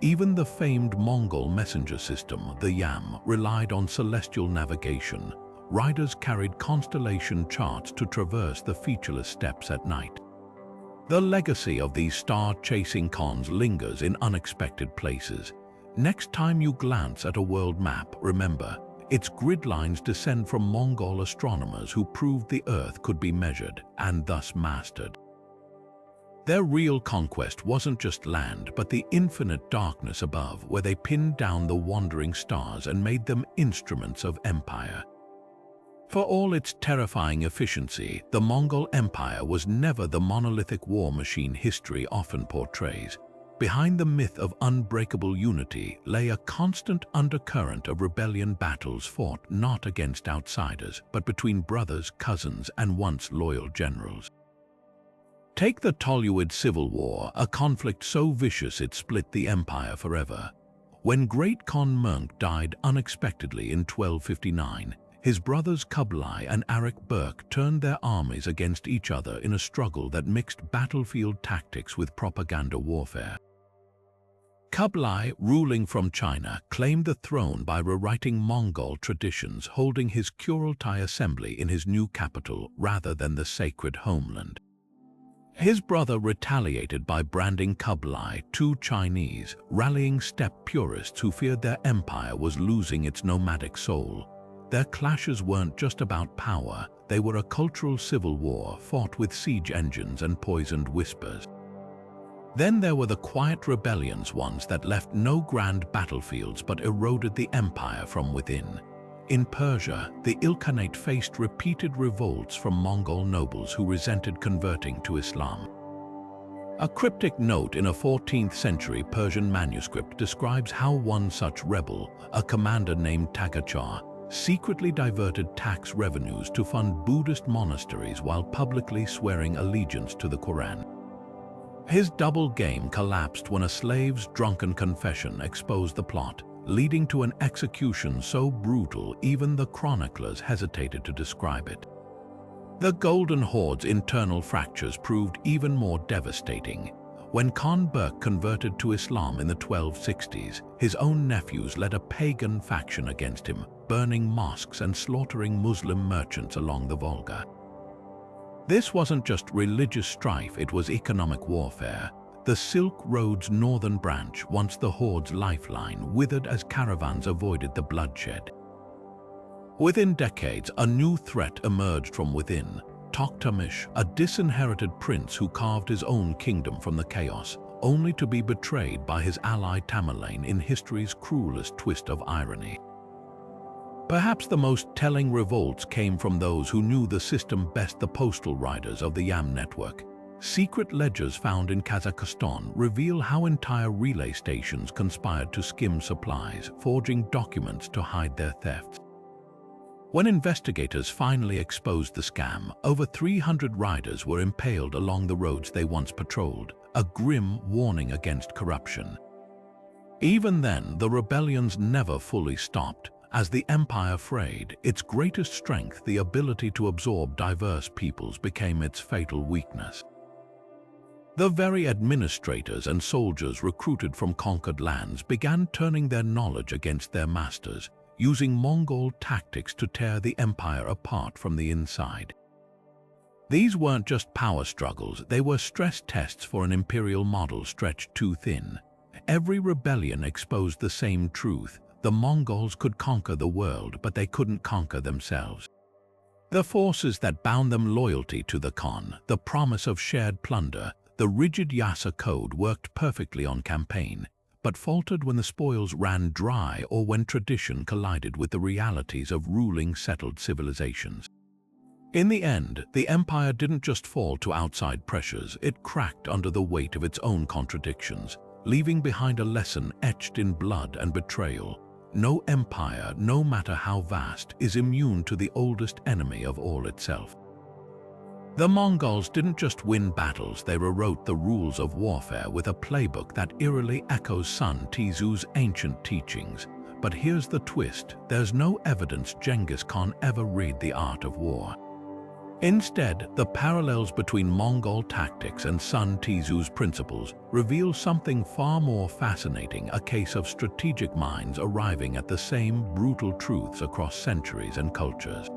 Even the famed Mongol messenger system, the Yam, relied on celestial navigation. Riders carried constellation charts to traverse the featureless steppes at night. The legacy of these star-chasing Khans lingers in unexpected places. Next time you glance at a world map, remember, its grid lines descend from Mongol astronomers who proved the Earth could be measured and thus mastered. Their real conquest wasn't just land, but the infinite darkness above, where they pinned down the wandering stars and made them instruments of empire. For all its terrifying efficiency, the Mongol Empire was never the monolithic war machine history often portrays. Behind the myth of unbreakable unity lay a constant undercurrent of rebellion, battles fought not against outsiders, but between brothers, cousins, and once loyal generals. Take the Toluid Civil War, a conflict so vicious it split the empire forever. When Great Khan Mengke died unexpectedly in 1259, his brothers Kublai and Arik Berk turned their armies against each other in a struggle that mixed battlefield tactics with propaganda warfare. Kublai, ruling from China, claimed the throne by rewriting Mongol traditions, holding his Kurultai assembly in his new capital rather than the sacred homeland. His brother retaliated by branding Kublai too Chinese, rallying steppe purists who feared their empire was losing its nomadic soul. Their clashes weren't just about power, they were a cultural civil war fought with siege engines and poisoned whispers. Then there were the quiet rebellions, ones that left no grand battlefields but eroded the empire from within. In Persia, the Ilkhanate faced repeated revolts from Mongol nobles who resented converting to Islam. A cryptic note in a 14th century Persian manuscript describes how one such rebel, a commander named Tagachar, secretly diverted tax revenues to fund Buddhist monasteries while publicly swearing allegiance to the Quran. His double game collapsed when a slave's drunken confession exposed the plot, leading to an execution so brutal even the chroniclers hesitated to describe it. The Golden Horde's internal fractures proved even more devastating. When Khan Berk converted to Islam in the 1260s, his own nephews led a pagan faction against him, burning mosques and slaughtering Muslim merchants along the Volga. This wasn't just religious strife, it was economic warfare. The Silk Road's northern branch, once the Horde's lifeline, withered as caravans avoided the bloodshed. Within decades, a new threat emerged from within. Toktamish, a disinherited prince who carved his own kingdom from the chaos, only to be betrayed by his ally Tamerlane in history's cruelest twist of irony. Perhaps the most telling revolts came from those who knew the system best, the postal riders of the Yam network. Secret ledgers found in Kazakhstan reveal how entire relay stations conspired to skim supplies, forging documents to hide their thefts. When investigators finally exposed the scam, over 300 riders were impaled along the roads they once patrolled, a grim warning against corruption. Even then, the rebellions never fully stopped. As the empire frayed, its greatest strength, the ability to absorb diverse peoples, became its fatal weakness. The very administrators and soldiers recruited from conquered lands began turning their knowledge against their masters, using Mongol tactics to tear the empire apart from the inside. These weren't just power struggles, they were stress tests for an imperial model stretched too thin. Every rebellion exposed the same truth: the Mongols could conquer the world, but they couldn't conquer themselves. The forces that bound them, loyalty to the Khan, the promise of shared plunder, the rigid Yasa code, worked perfectly on campaign, but faltered when the spoils ran dry or when tradition collided with the realities of ruling settled civilizations. In the end, the empire didn't just fall to outside pressures, it cracked under the weight of its own contradictions, leaving behind a lesson etched in blood and betrayal. No empire, no matter how vast, is immune to the oldest enemy of all itself. The Mongols didn't just win battles, they rewrote the rules of warfare with a playbook that eerily echoes Sun Tzu's ancient teachings. But here's the twist: there's no evidence Genghis Khan ever read the art of war. Instead, the parallels between Mongol tactics and Sun Tzu's principles reveal something far more fascinating, a case of strategic minds arriving at the same brutal truths across centuries and cultures.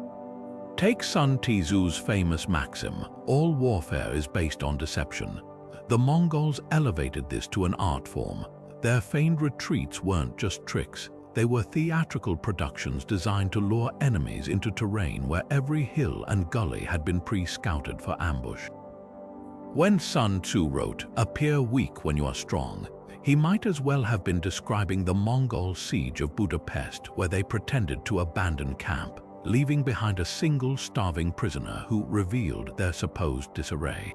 Take Sun Tzu's famous maxim, all warfare is based on deception. The Mongols elevated this to an art form. Their feigned retreats weren't just tricks, they were theatrical productions designed to lure enemies into terrain where every hill and gully had been pre-scouted for ambush. When Sun Tzu wrote, "Appear weak when you are strong," he might as well have been describing the Mongol siege of Budapest, where they pretended to abandon camp, leaving behind a single starving prisoner who revealed their supposed disarray.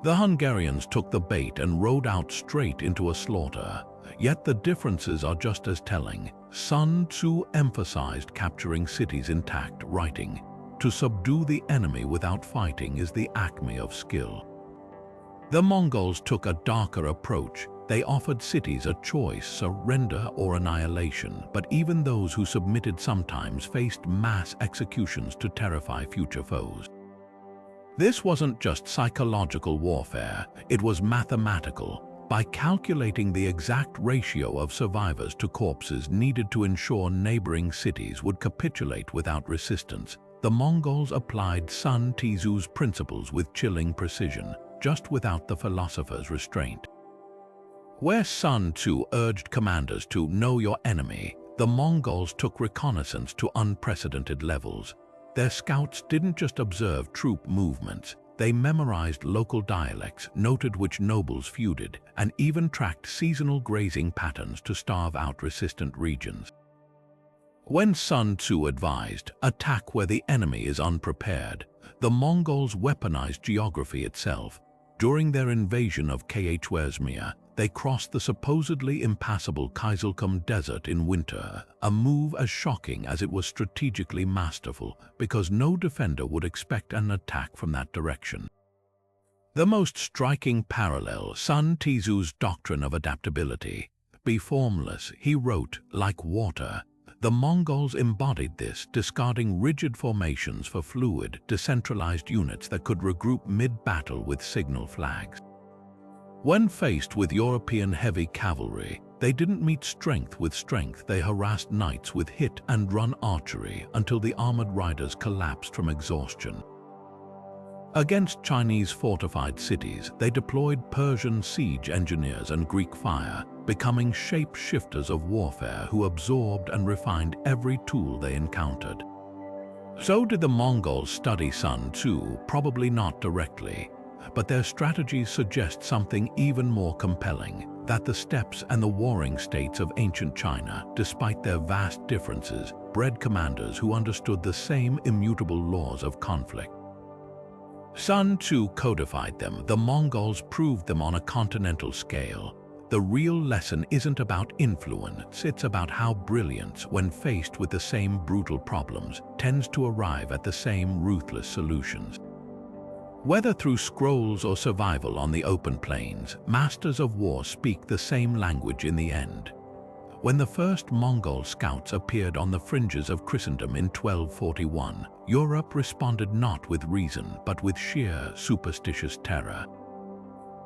The Hungarians took the bait and rode out straight into a slaughter. Yet the differences are just as telling. Sun Tzu emphasized capturing cities intact, writing, "To subdue the enemy without fighting is the acme of skill." The Mongols took a darker approach. They offered cities a choice: surrender or annihilation, but even those who submitted sometimes faced mass executions to terrify future foes. This wasn't just psychological warfare, it was mathematical. By calculating the exact ratio of survivors to corpses needed to ensure neighboring cities would capitulate without resistance, the Mongols applied Sun Tzu's principles with chilling precision, just without the philosopher's restraint. Where Sun Tzu urged commanders to know your enemy, the Mongols took reconnaissance to unprecedented levels. Their scouts didn't just observe troop movements, they memorized local dialects, noted which nobles feuded, and even tracked seasonal grazing patterns to starve out resistant regions. When Sun Tzu advised, "Attack where the enemy is unprepared," the Mongols weaponized geography itself. During their invasion of Khwarezmia, they crossed the supposedly impassable Kizilkum Desert in winter, a move as shocking as it was strategically masterful because no defender would expect an attack from that direction. The most striking parallel, Sun Tzu's doctrine of adaptability. Be formless, he wrote, like water. The Mongols embodied this, discarding rigid formations for fluid, decentralized units that could regroup mid-battle with signal flags. When faced with European heavy cavalry, they didn't meet strength with strength. They harassed knights with hit-and-run archery until the armored riders collapsed from exhaustion. Against Chinese fortified cities, they deployed Persian siege engineers and Greek fire, becoming shape-shifters of warfare who absorbed and refined every tool they encountered. So did the Mongols study Sun Tzu, probably not directly, but their strategies suggest something even more compelling, that the steppes and the warring states of ancient China, despite their vast differences, bred commanders who understood the same immutable laws of conflict. Sun Tzu codified them, the Mongols proved them on a continental scale. The real lesson isn't about influence, it's about how brilliance, when faced with the same brutal problems, tends to arrive at the same ruthless solutions. Whether through scrolls or survival on the open plains, masters of war speak the same language in the end. When the first Mongol scouts appeared on the fringes of Christendom in 1241, Europe responded not with reason but with sheer superstitious terror.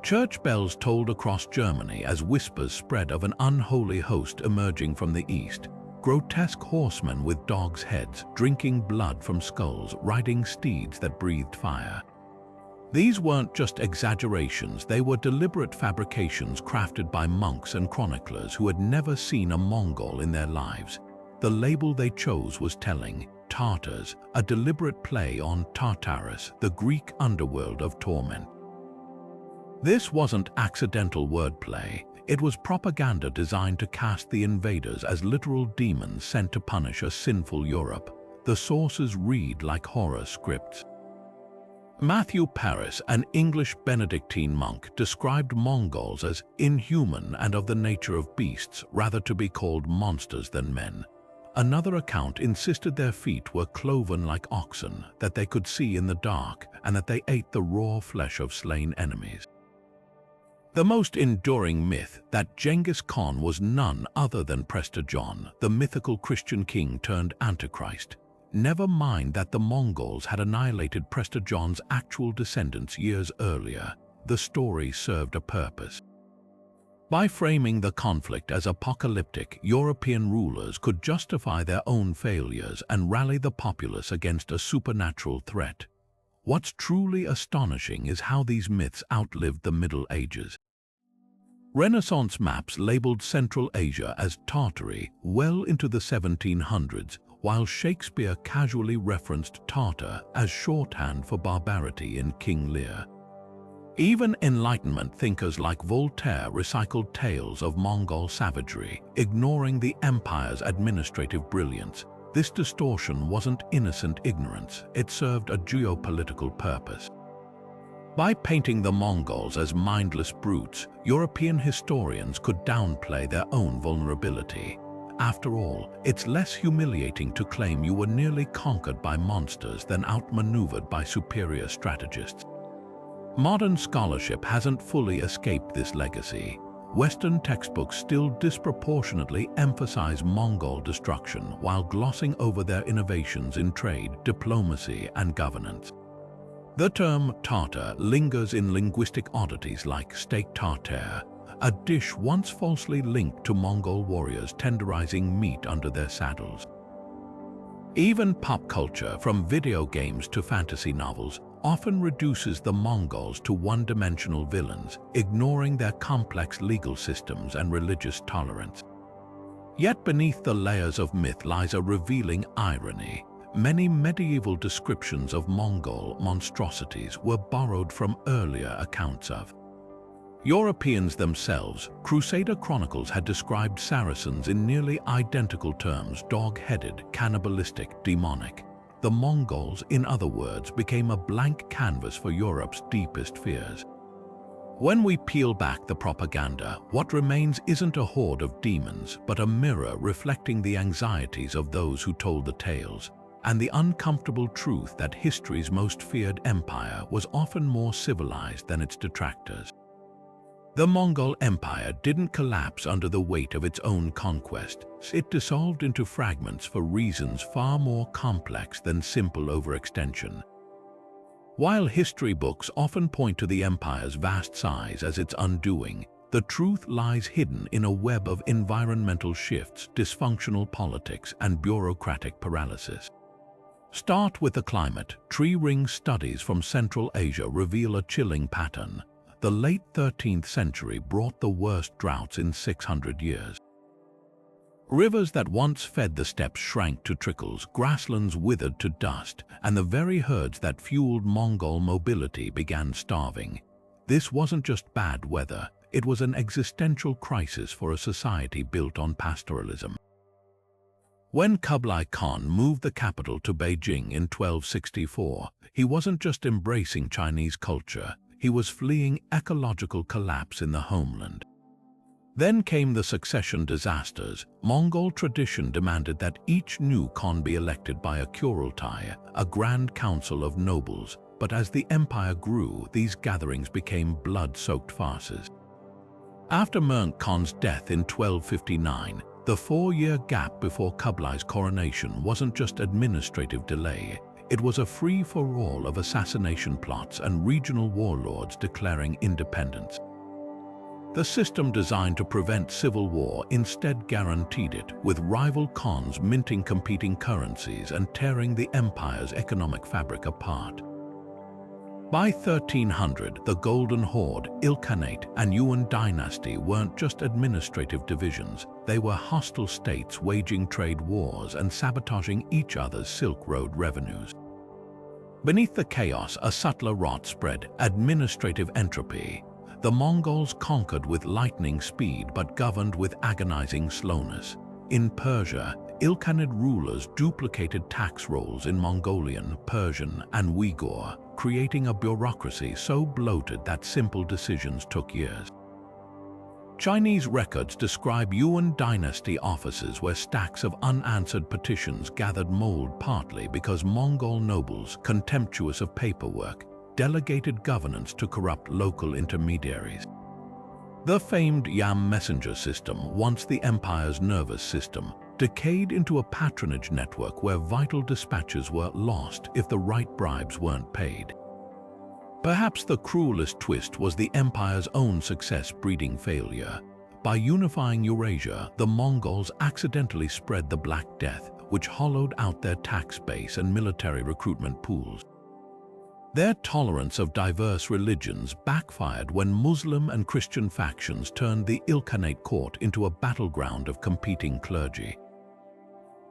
Church bells tolled across Germany as whispers spread of an unholy host emerging from the east. Grotesque horsemen with dogs' heads, drinking blood from skulls, riding steeds that breathed fire. These weren't just exaggerations, they were deliberate fabrications crafted by monks and chroniclers who had never seen a Mongol in their lives. The label they chose was telling: Tartars, a deliberate play on Tartarus, the Greek underworld of torment. This wasn't accidental wordplay. It was propaganda designed to cast the invaders as literal demons sent to punish a sinful Europe. The sources read like horror scripts. Matthew Paris, an English Benedictine monk, described Mongols as inhuman and of the nature of beasts, rather to be called monsters than men. Another account insisted their feet were cloven like oxen, that they could see in the dark, and that they ate the raw flesh of slain enemies. The most enduring myth, that Genghis Khan was none other than Prester John, the mythical Christian king turned Antichrist. Never mind that the Mongols had annihilated Prester John's actual descendants years earlier. The story served a purpose. By framing the conflict as apocalyptic, European rulers could justify their own failures and rally the populace against a supernatural threat. What's truly astonishing is how these myths outlived the Middle Ages. Renaissance maps labeled Central Asia as Tartary well into the 1700s, while Shakespeare casually referenced Tartar as shorthand for barbarity in King Lear. Even Enlightenment thinkers like Voltaire recycled tales of Mongol savagery, ignoring the empire's administrative brilliance. This distortion wasn't innocent ignorance, it served a geopolitical purpose. By painting the Mongols as mindless brutes, European historians could downplay their own vulnerability. After all, it's less humiliating to claim you were nearly conquered by monsters than outmaneuvered by superior strategists. Modern scholarship hasn't fully escaped this legacy. Western textbooks still disproportionately emphasize Mongol destruction while glossing over their innovations in trade, diplomacy, and governance. The term Tartar lingers in linguistic oddities like steak tartare, a dish once falsely linked to Mongol warriors tenderizing meat under their saddles. Even pop culture, from video games to fantasy novels, often reduces the Mongols to one-dimensional villains, ignoring their complex legal systems and religious tolerance. Yet beneath the layers of myth lies a revealing irony. Many medieval descriptions of Mongol monstrosities were borrowed from earlier accounts of Europeans themselves. Crusader chronicles had described Saracens in nearly identical terms: dog-headed, cannibalistic, demonic. The Mongols, in other words, became a blank canvas for Europe's deepest fears. When we peel back the propaganda, what remains isn't a horde of demons, but a mirror reflecting the anxieties of those who told the tales, and the uncomfortable truth that history's most feared empire was often more civilized than its detractors. The Mongol Empire didn't collapse under the weight of its own conquest. It dissolved into fragments for reasons far more complex than simple overextension. While history books often point to the empire's vast size as its undoing, the truth lies hidden in a web of environmental shifts, dysfunctional politics, and bureaucratic paralysis. Start with the climate. Tree ring studies from Central Asia reveal a chilling pattern. The late 13th century brought the worst droughts in 600 years. Rivers that once fed the steppes shrank to trickles, grasslands withered to dust, and the very herds that fueled Mongol mobility began starving. This wasn't just bad weather, it was an existential crisis for a society built on pastoralism. When Kublai Khan moved the capital to Beijing in 1264, he wasn't just embracing Chinese culture, he was fleeing ecological collapse in the homeland. Then came the succession disasters. Mongol tradition demanded that each new Khan be elected by a Kurultai, a grand council of nobles, but as the empire grew, these gatherings became blood-soaked farces. After Mongol Khan's death in 1259, the 4-year gap before Kublai's coronation wasn't just administrative delay, it was a free-for-all of assassination plots and regional warlords declaring independence. The system designed to prevent civil war instead guaranteed it, with rival Khans minting competing currencies and tearing the empire's economic fabric apart. By 1300, the Golden Horde, Ilkhanate, and Yuan dynasty weren't just administrative divisions, they were hostile states waging trade wars and sabotaging each other's Silk Road revenues. Beneath the chaos, a subtler rot spread: administrative entropy. The Mongols conquered with lightning speed but governed with agonizing slowness. In Persia, Ilkhanid rulers duplicated tax rolls in Mongolian, Persian, and Uyghur, creating a bureaucracy so bloated that simple decisions took years. Chinese records describe Yuan dynasty offices where stacks of unanswered petitions gathered mold, partly because Mongol nobles, contemptuous of paperwork, delegated governance to corrupt local intermediaries. The famed Yam messenger system, once the empire's nervous system, decayed into a patronage network where vital dispatches were lost if the right bribes weren't paid. Perhaps the cruelest twist was the empire's own success breeding failure. By unifying Eurasia, the Mongols accidentally spread the Black Death, which hollowed out their tax base and military recruitment pools. Their tolerance of diverse religions backfired when Muslim and Christian factions turned the Ilkhanate court into a battleground of competing clergy.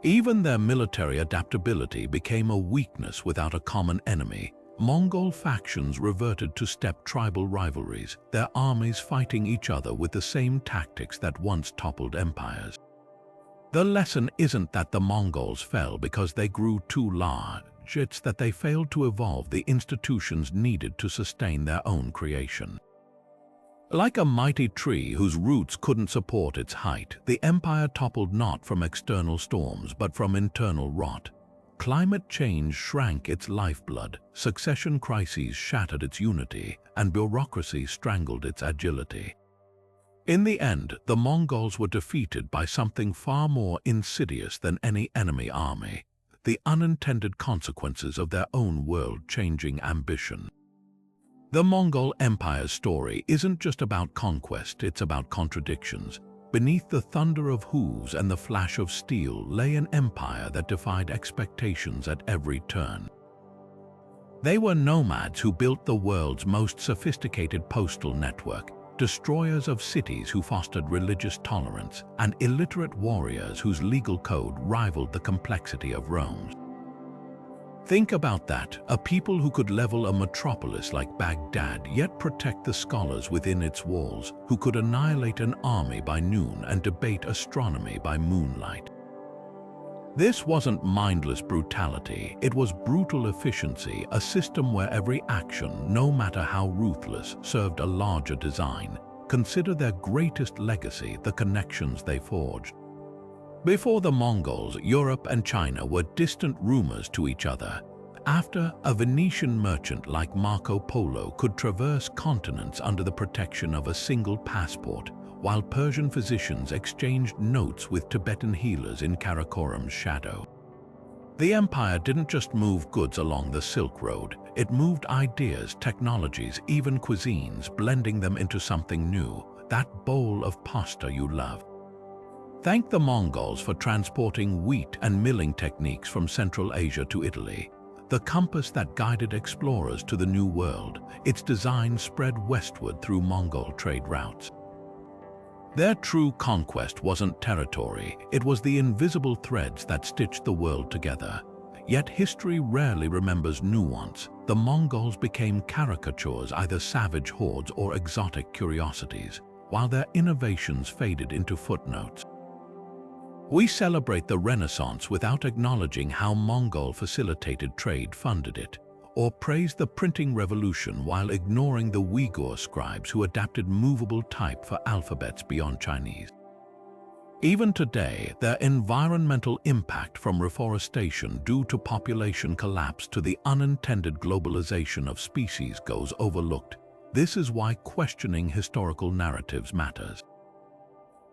Even their military adaptability became a weakness without a common enemy. Mongol factions reverted to steppe tribal rivalries, their armies fighting each other with the same tactics that once toppled empires. The lesson isn't that the Mongols fell because they grew too large, it's that they failed to evolve the institutions needed to sustain their own creation. Like a mighty tree whose roots couldn't support its height, the empire toppled not from external storms but from internal rot. Climate change shrank its lifeblood, succession crises shattered its unity, and bureaucracy strangled its agility. In the end, the Mongols were defeated by something far more insidious than any enemy army: the unintended consequences of their own world-changing ambition. The Mongol Empire's story isn't just about conquest, it's about contradictions. Beneath the thunder of hooves and the flash of steel lay an empire that defied expectations at every turn. They were nomads who built the world's most sophisticated postal network, destroyers of cities who fostered religious tolerance, and illiterate warriors whose legal code rivaled the complexity of Rome's. Think about that, a people who could level a metropolis like Baghdad yet protect the scholars within its walls, who could annihilate an army by noon and debate astronomy by moonlight. This wasn't mindless brutality, it was brutal efficiency, a system where every action, no matter how ruthless, served a larger design. Consider their greatest legacy, the connections they forged. Before the Mongols, Europe and China were distant rumors to each other. After, a Venetian merchant like Marco Polo could traverse continents under the protection of a single passport, while Persian physicians exchanged notes with Tibetan healers in Karakorum's shadow. The empire didn't just move goods along the Silk Road, it moved ideas, technologies, even cuisines, blending them into something new, that bowl of pasta you love. Thank the Mongols for transporting wheat and milling techniques from Central Asia to Italy, the compass that guided explorers to the New World. Its design spread westward through Mongol trade routes. Their true conquest wasn't territory, it was the invisible threads that stitched the world together. Yet history rarely remembers nuance. The Mongols became caricatures, either savage hordes or exotic curiosities, while their innovations faded into footnotes. We celebrate the Renaissance without acknowledging how Mongol facilitated trade, funded it, or praise the printing revolution while ignoring the Uyghur scribes who adapted movable type for alphabets beyond Chinese. Even today, their environmental impact from reforestation due to population collapse to the unintended globalization of species goes overlooked. This is why questioning historical narratives matters.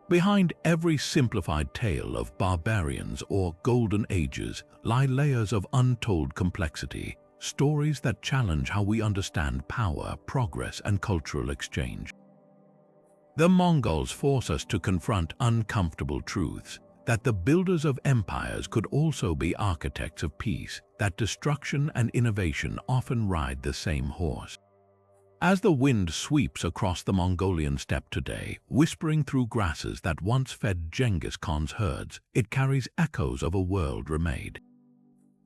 Behind every simplified tale of barbarians or golden ages lie layers of untold complexity, stories that challenge how we understand power, progress, and cultural exchange. The Mongols force us to confront uncomfortable truths, that the builders of empires could also be architects of peace, that destruction and innovation often ride the same horse. As the wind sweeps across the Mongolian steppe today, whispering through grasses that once fed Genghis Khan's herds, it carries echoes of a world remade.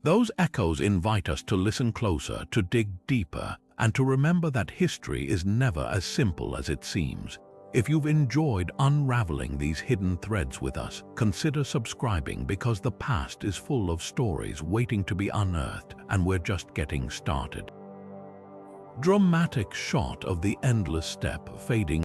Those echoes invite us to listen closer, to dig deeper, and to remember that history is never as simple as it seems. If you've enjoyed unraveling these hidden threads with us, consider subscribing, because the past is full of stories waiting to be unearthed, and we're just getting started. Dramatic shot of the endless steppe fading